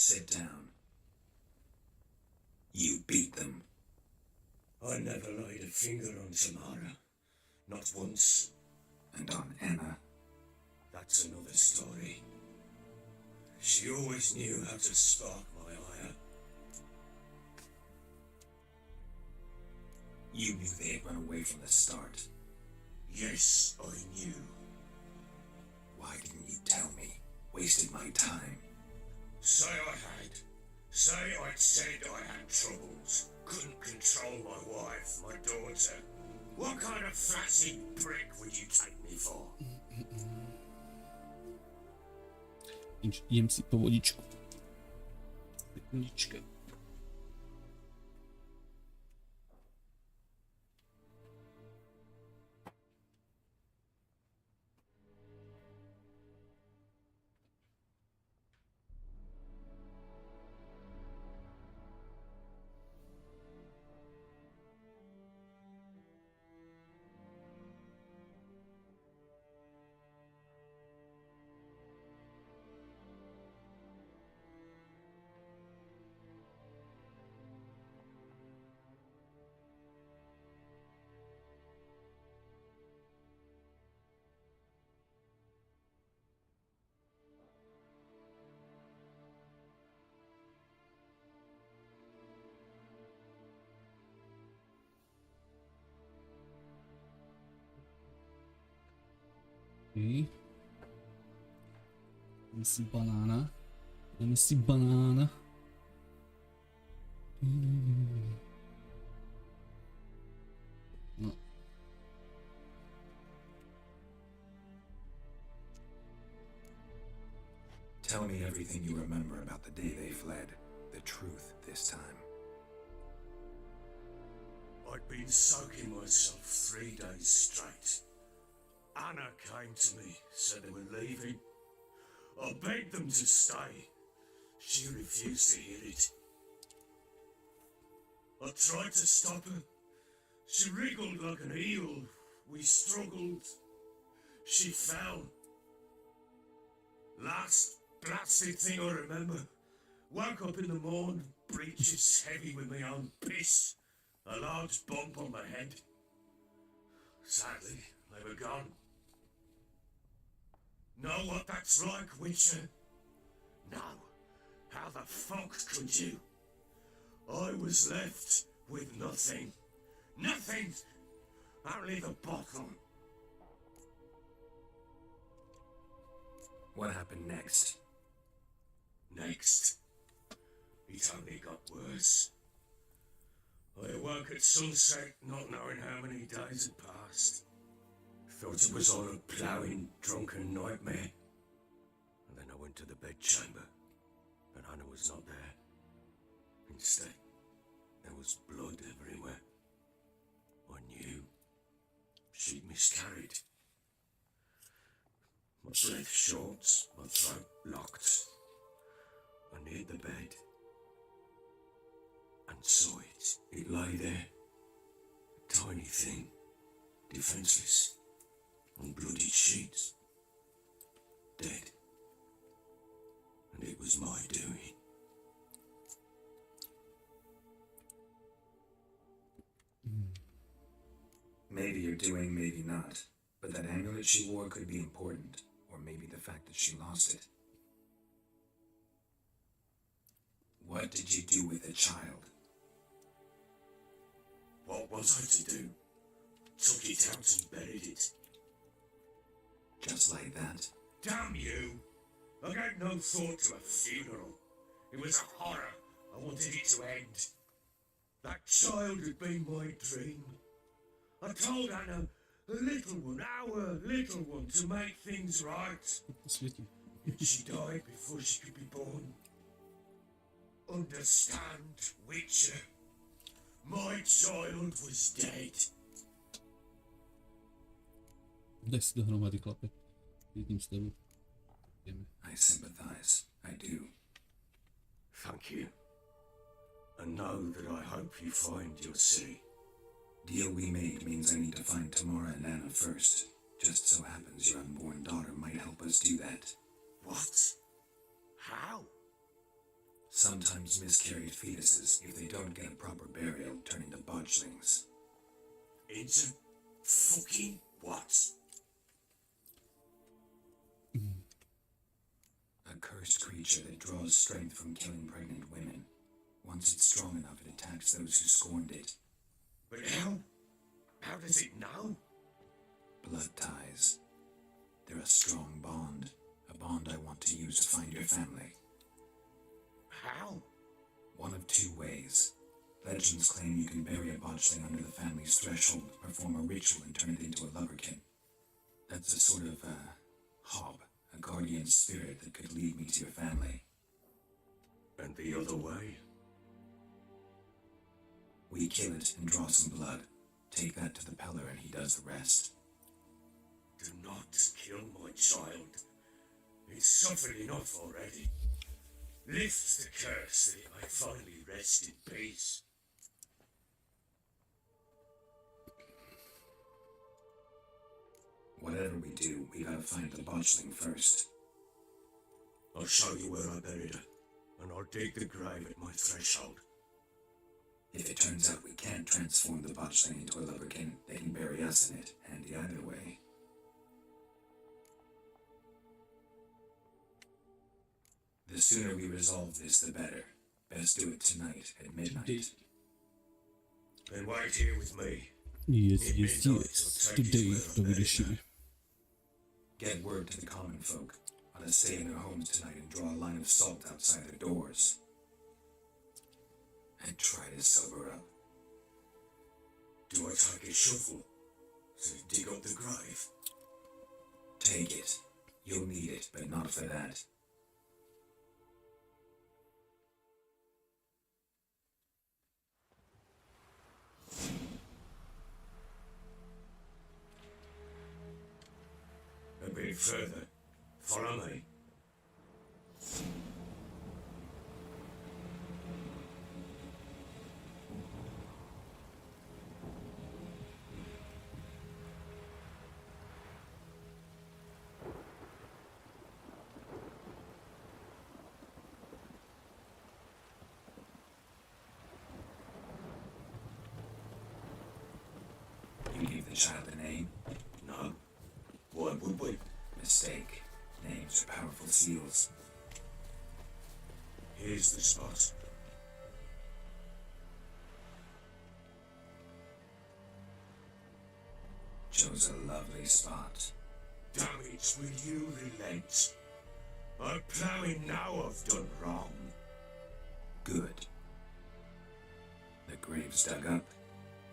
Sit down. You beat them. I never laid a finger on Tamara. Not once. And on Anna. That's another story. She always knew how to spark my ire. You knew they had run away from the start. Yes, I knew. Why didn't you tell me? Wasted my time. Say I had. Say I'd said I had troubles. Couldn't control my wife, my daughter. What kind of flaccid prick would you take me for? Jem si po vodičku. Sekundečka. Okay. Let me see banana. Let me see banana. No. Tell me everything you remember about the day they fled. The truth this time. I'd been soaking myself 3 days straight. Anna came to me, said they were leaving. I begged them to stay. She refused to hear it. I tried to stop her. She wriggled like an eel. We struggled. She fell. Last blasted thing I remember. Woke up in the morn, breeches heavy with my own piss. A large bump on my head. Sadly, they were gone. Know what that's like, Witcher? No. How the fuck could you? I was left with nothing. Nothing! Only the bottle. What happened next? Next, it only got worse. I awoke at sunset, not knowing how many days had passed. Thought it was all a ploughing, drunken nightmare. And then I went to the bedchamber, but Anna was not there. Instead, there was blood everywhere. I knew she'd miscarried. My breath short, my throat locked. I neared the bed and saw it. It lay there, a tiny thing, defenseless, on bloody sheets, dead. And it was my doing. Maybe you're doing, maybe not. But that amulet she wore could be important. Or maybe the fact that she lost it. What did you do with the child? What was I to do? Took it out and buried it. Just like that? Damn you! I gave no thought to a funeral. It was a horror. I wanted it to end. That child had been my dream. I told Anna, the little one, our little one, to make things right. Yet she died before she could be born. Understand, Witcher? My child was dead. Daj si dohromady, chlape. Vidím s tebou. Ideme. I sympathize. I do. Thank you. And know that I hope you find your city. Deal we made means I need to find Tamara and Anna first. Just so happens your unborn daughter might help us do that. What? How? Sometimes miscarried fetuses, if they don't get a proper burial, turn into bodgelings. Into fucking what? A cursed creature that draws strength from killing pregnant women. Once it's strong enough, it attacks those who scorned it. But how? How does it know? Blood ties. They're a strong bond. A bond I want to use to find your family. How? One of two ways. Legends claim you can bury a botchling under the family's threshold, perform a ritual, and turn it into a lubberkin. That's a sort of, hob, a guardian spirit that could lead me to your family. And the other way? We kill it and draw some blood. Take that to the Peller and he does the rest. Do not kill my child. It's suffered enough already. Lift the curse that it may finally rest in peace. Whatever we do, we gotta find the botchling first. I'll show you where I buried her, and I'll dig the grave at my threshold. If it turns out we can't transform the botchling into a lubberkin, they can bury us in it, handy either way. The sooner we resolve this, the better. Best do it tonight at midnight. Then wait here with me. Yes. Today to vyřešíme. Get word to the common folk. Let us stay in their homes tonight and draw a line of salt outside their doors. And try to sober up. Do I take a shovel to dig up the grave? Take it. You'll need it, but not for that. A bit further. Follow me. child a name? No. Why would we? Mistake. Names are powerful seals. Here's the spot. Chose a lovely spot. Damage, will you relent? I'm ploughing now I've done wrong. Good. The grave's dug up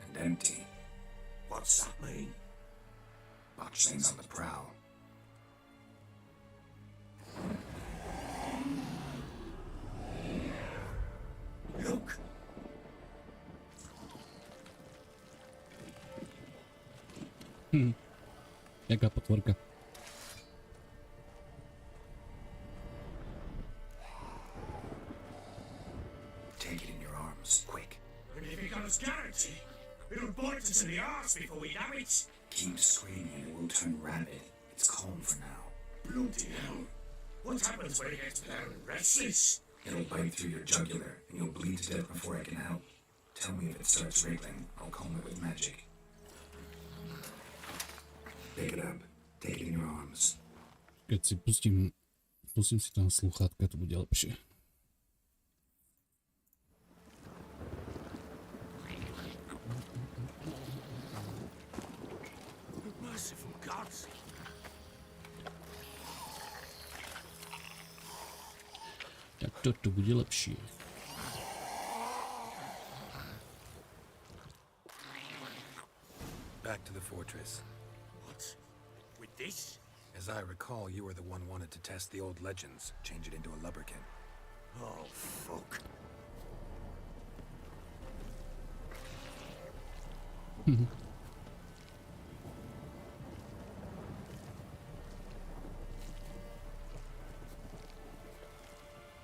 and empty. What's that mean? Botchling's on the prowl. Look. Jaka potworka. Take it in your arms, quick. And if you got us guarantee, it'll bite us in the arse before we have it. Keep screaming and it will turn rabid. It's calm for now. Bloody hell. What happens when it gets loud and restless? It'll bite through your jugular and you'll bleed to death before I can help. Tell me if it starts wriggling. I'll calm it with magic. Pick it up. Take it in your arms. Keď si pustím si tam slúchatka, to bude lepšie. Merciful gods. Tak toto bude lepšie. Back to the fortress. What? With this? As I recall, you were the one wanted to test the old legends, change it into a lubberkin. Oh, fuck.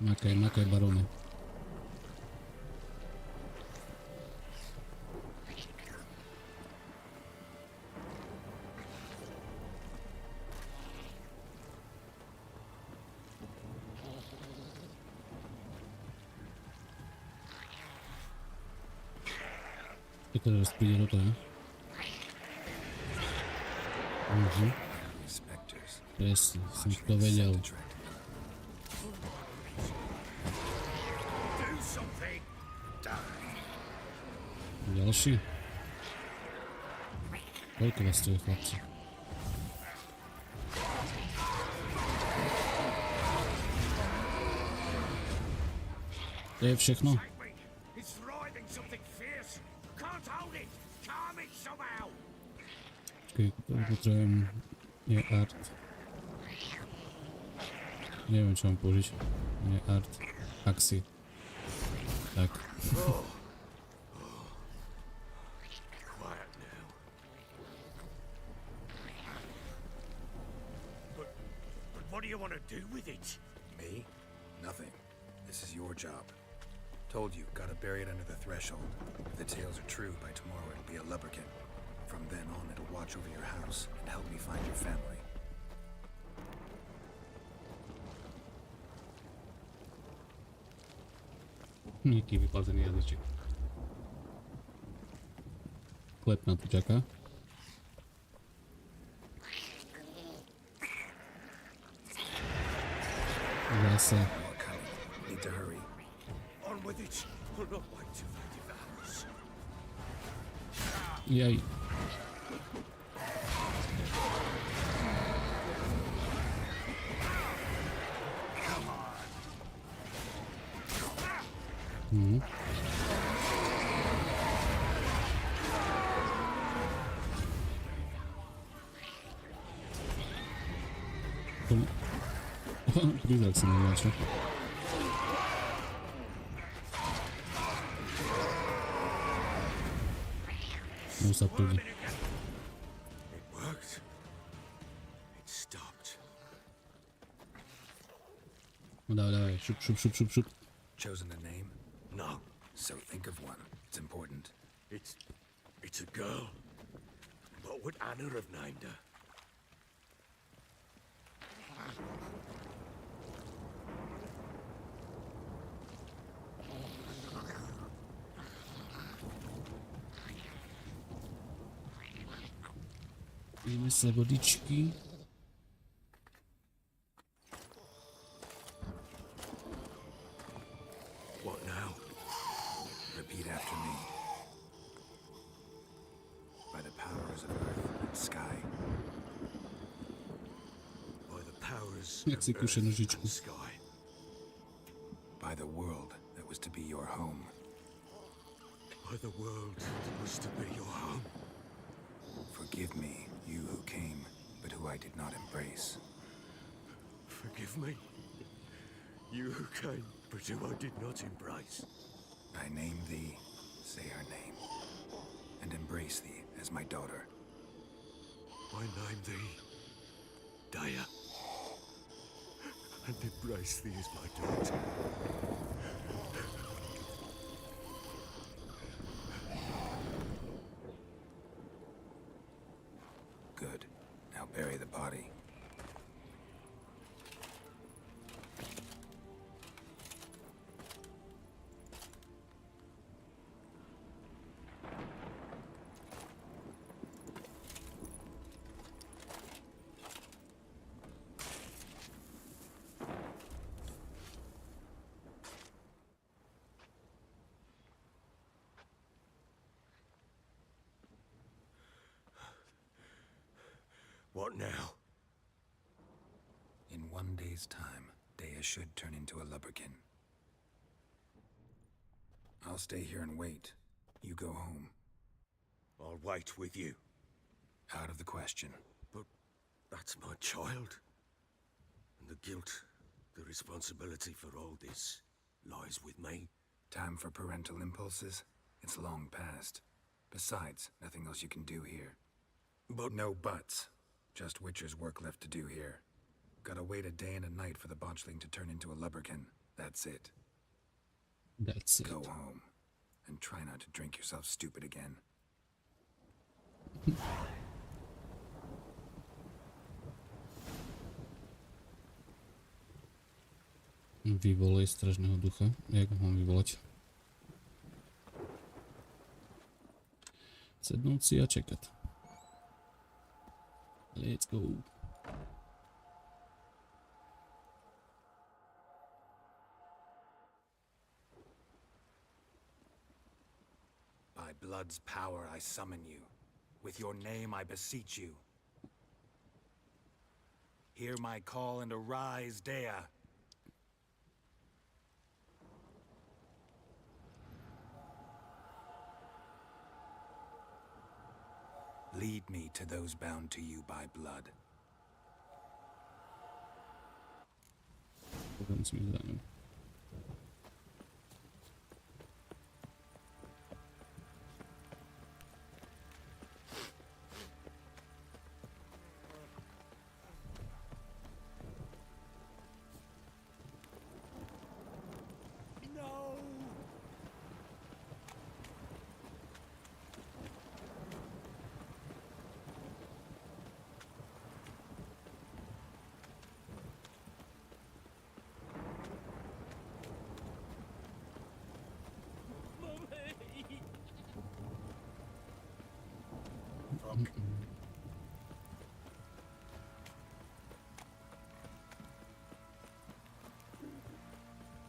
Makaj, barone. To teraz príde do toho. Presne, som to vedel. Ďalší. Koľko vás tu je, chlapci? To je všechno. Počkej, to potrebujem... Nie art. Neviem, čo mám použiť. Nie art. Axi. Tak. Quiet now. But what do you want to do with it? Me? Nothing. This is your job. Told you, gotta bury it under the threshold. If the tales are true, by tomorrow it'll be a lubberkin. From then on, it'll watch over your house and help me find your family. Jaký vyplazený jazyček. Klep na to čaká. Zase. Need to hurry. On with it. We'll not wait till they devour us. Jaj. Prízrak sa neváča. No sa prúdi. It worked. It stopped. No dávaj, šup. Chosen a name? No. So think of one. It's important. It's a girl. What would Anna have named her? Ideme sa vodičky. What now? Repeat after me. By the powers of earth and sky. By the powers Jak si of kuše earth nožičku. and sky. By the world that was to be your home. By the world that was to be your home. Forgive me, you who came, but who I did not embrace. Forgive me, you who came, but who I did not embrace. I name thee, say her name, and embrace thee as my daughter. I name thee Daya, and embrace thee as my daughter. Good. Now bury the body. What now? In 1 day's time, Dea should turn into a lubberkin. I'll stay here and wait. You go home. I'll wait with you. Out of the question. But that's my child. And the guilt, the responsibility for all this lies with me. Time for parental impulses? It's long past. Besides, nothing else you can do here. But no buts. Just Witcher's work left to do here. Gotta wait a day and a night for the botchling to turn into a lubberkin. That's it. That's it. Go home. And try not to drink yourself stupid again. Vyvolej stražného ducha. Jak ho mám vyvolať? Sednúť si a čekať. Let's go. By blood's power I summon you. With your name I beseech you. Hear my call and arise, Dea. Lead me to those bound to you by blood. Potem si mi zdajú.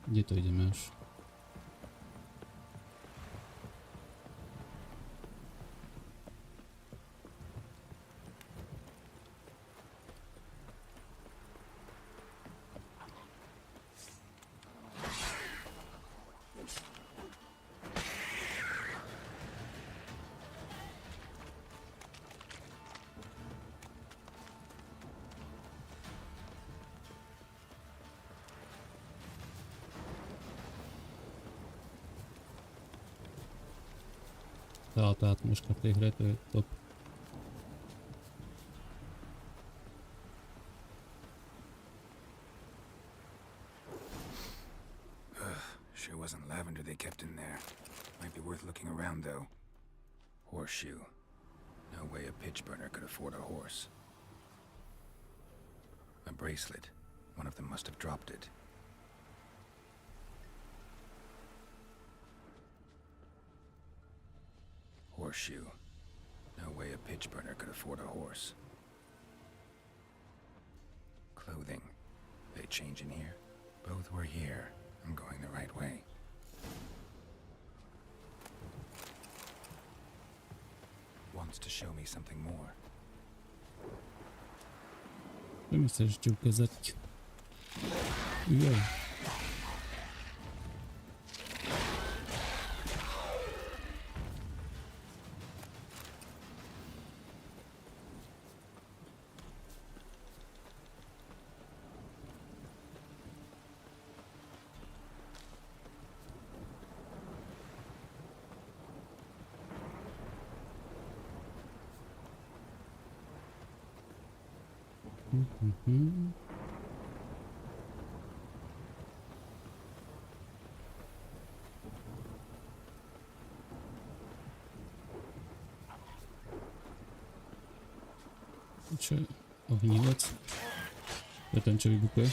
Kde to ideme až? Tá atmosféra v tej hre, to je top. Sure wasn't lavender they kept in there. Might be worth looking around though. Horseshoe. No way a pitch burner could afford a horse. A bracelet. One of them must have dropped it. Horseshoe. No way a pitch burner could afford a horse. clothing. They change in here? Both were here. I'm going the right way. Wants to show me something more. Що мені chcesz ci ukazać? Ojej. Czy ogniwiec? To ten, co wybuchuje?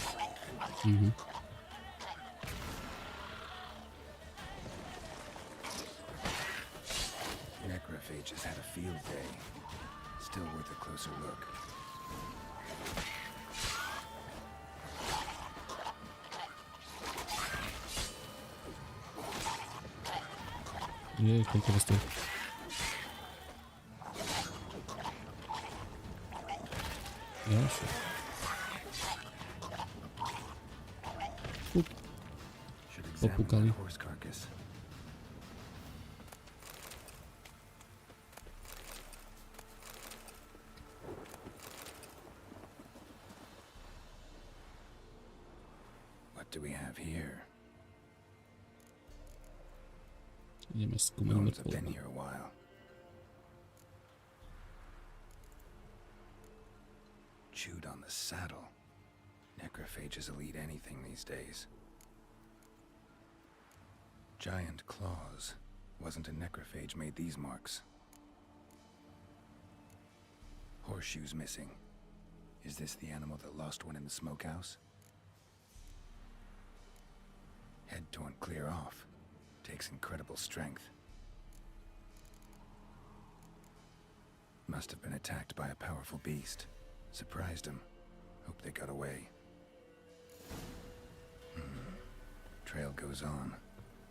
Necrophages had a field day. Still worth a closer look. Jej, koliko was tu. Jasne. Popukali. What do we have here? Ideme skúmať Bones have mŕtvolu. been here a while. Chewed on the saddle. Necrophages will eat anything these days. Giant claws. Wasn't a necrophage made these marks. Horseshoes missing. Is this the animal that lost one in the smokehouse? Head torn clear off. Takes incredible strength. Must have been attacked by a powerful beast. Surprised him. Hope they got away. Trail goes on.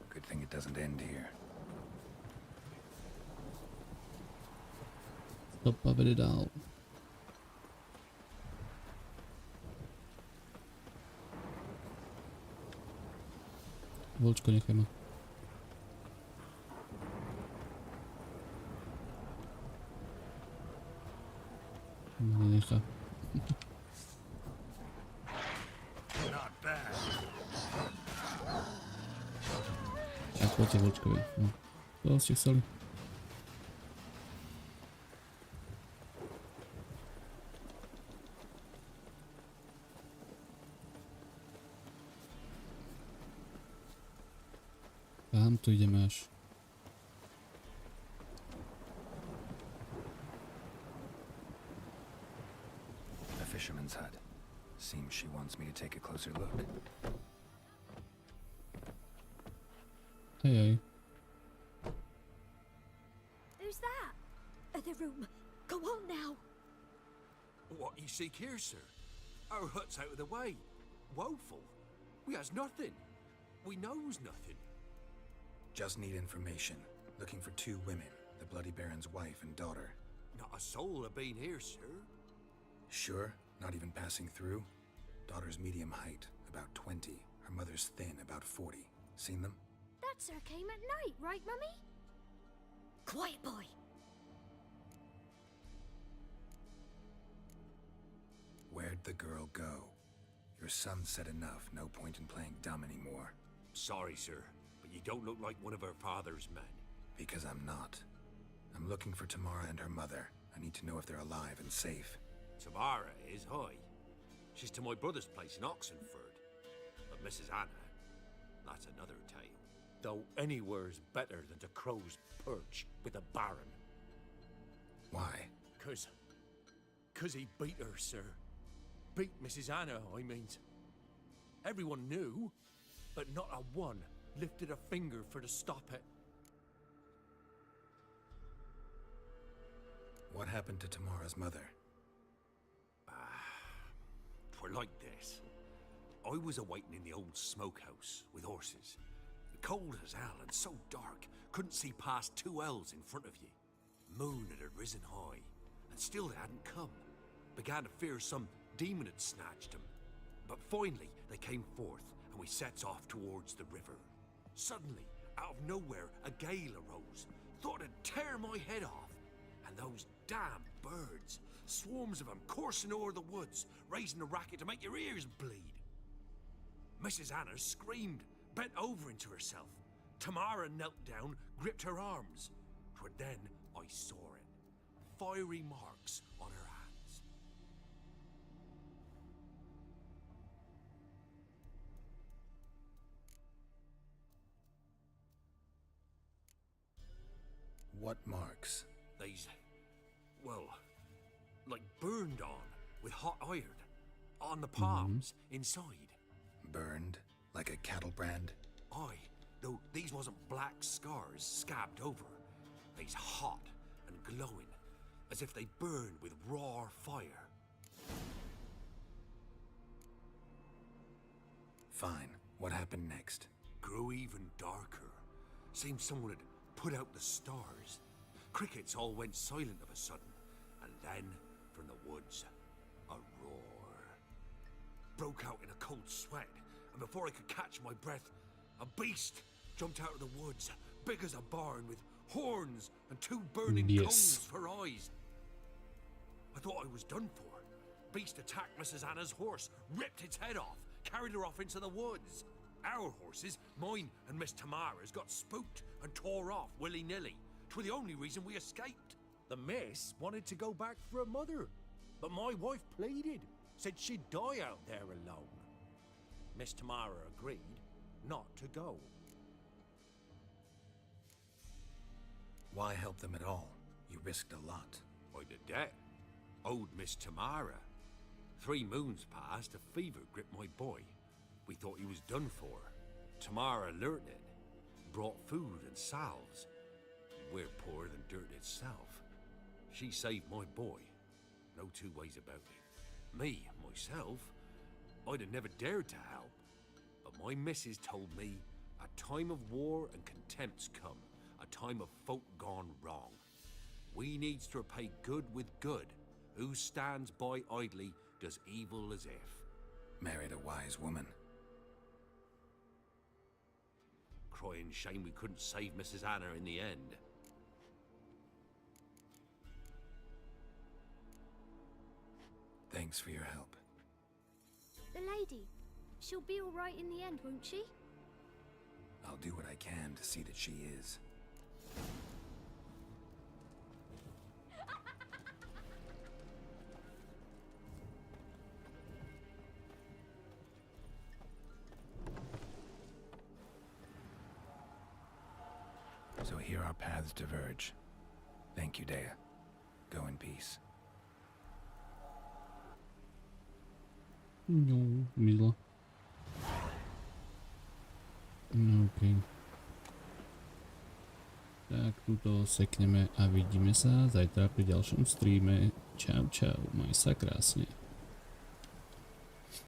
Good thing it doesn't end here. Stopa vede dál. Volčko, nechaj ma. Nenechá. Tak, poďte Volčkovi. No. To ste chceli. Tam tu ideme až. A fisherman's hut. Seems she wants me to take a closer look. Hej, hej. Who's that? Other room. Go on now. What you seek here, sir? Our hut's out of the way. Woeful. We has nothing. We knows nothing. Just need information. Looking for 2 women. The Bloody Baron's wife and daughter. Not a soul have been here, sir. Sure? Not even passing through? Daughter's medium height, about 20. Her mother's thin, about 40. Seen them? That sir came at night, right, Mummy? Quiet, boy. Where'd the girl go? Your son said enough. No point in playing dumb anymore. Sorry, sir, but you don't look like one of her father's men. Because I'm not. I'm looking for Tamara and her mother. I need to know if they're alive and safe. Tamara is, hi. She's to my brother's place in Oxenford. But Mrs. Anna, that's another tale. Though anywhere's better than to Crow's Perch with a baron. Why? Cause he beat her, sir. Beat Mrs. Anna, I mean. Everyone knew, but not a one lifted a finger for to stop it. What happened to Tamara's mother? 'twere like this. I was awaiting in the old smokehouse with horses. Cold as hell and so dark, couldn't see past 2 ells in front of you. Moon had risen high, and still they hadn't come. Began to fear some demon had snatched them. But finally they came forth, and we sets off towards the river. Suddenly, out of nowhere, a gale arose. Thought it'd tear my head off. And those damn birds, swarms of them coursing o'er the woods, raising a racket to make your ears bleed. Mrs. Anna screamed, bent over into herself. Tamara knelt down, gripped her arms. 'Twere then I saw it. Fiery marks on her hands. What marks? They's, well, like burned on with hot iron. On the palms, inside. Burned? Like a cattle brand? Aye, though these wasn't black scars scabbed over. They's hot and glowing, as if they burned with raw fire. Fine. What happened next? Grew even darker. Seemed someone had put out the stars. Crickets all went silent of a sudden, and then, from the woods, a roar. Broke out in a cold sweat, and before I could catch my breath, a beast jumped out of the woods, big as a barn, with horns and 2 burning coals for eyes. I thought I was done for. Beast attacked Mrs. Anna's horse, ripped its head off, carried her off into the woods. Our horses, mine and Miss Tamara's, got spooked and tore off willy-nilly. 'Twere the only reason we escaped. The miss wanted to go back for her mother, but my wife pleaded, said she'd die out there alone. Miss Tamara agreed not to go. Why help them at all? You risked a lot. I'd a debt. Owed Miss Tamara. 3 moons passed, a fever gripped my boy. We thought he was done for. Tamara learnt it. Brought food and salves. We're poorer than dirt itself. She saved my boy. No 2 ways about it. Me, myself, I'd have never dared to help. But my missus told me a time of war and contempt's come. A time of folk gone wrong. We needs to repay good with good. Who stands by idly does evil as if. Married a wise woman. Crying shame we couldn't save Mrs. Anna in the end. Thanks for your help. The lady, she'll be all right in the end, won't she? I'll do what I can to see that she is. So here our paths diverge. Thank you, Dea. Go in peace. No, milo. OK. Tak, tuto sekneme a vidíme sa zajtra pri ďalšom streame. Čau, čau, maj sa krásne.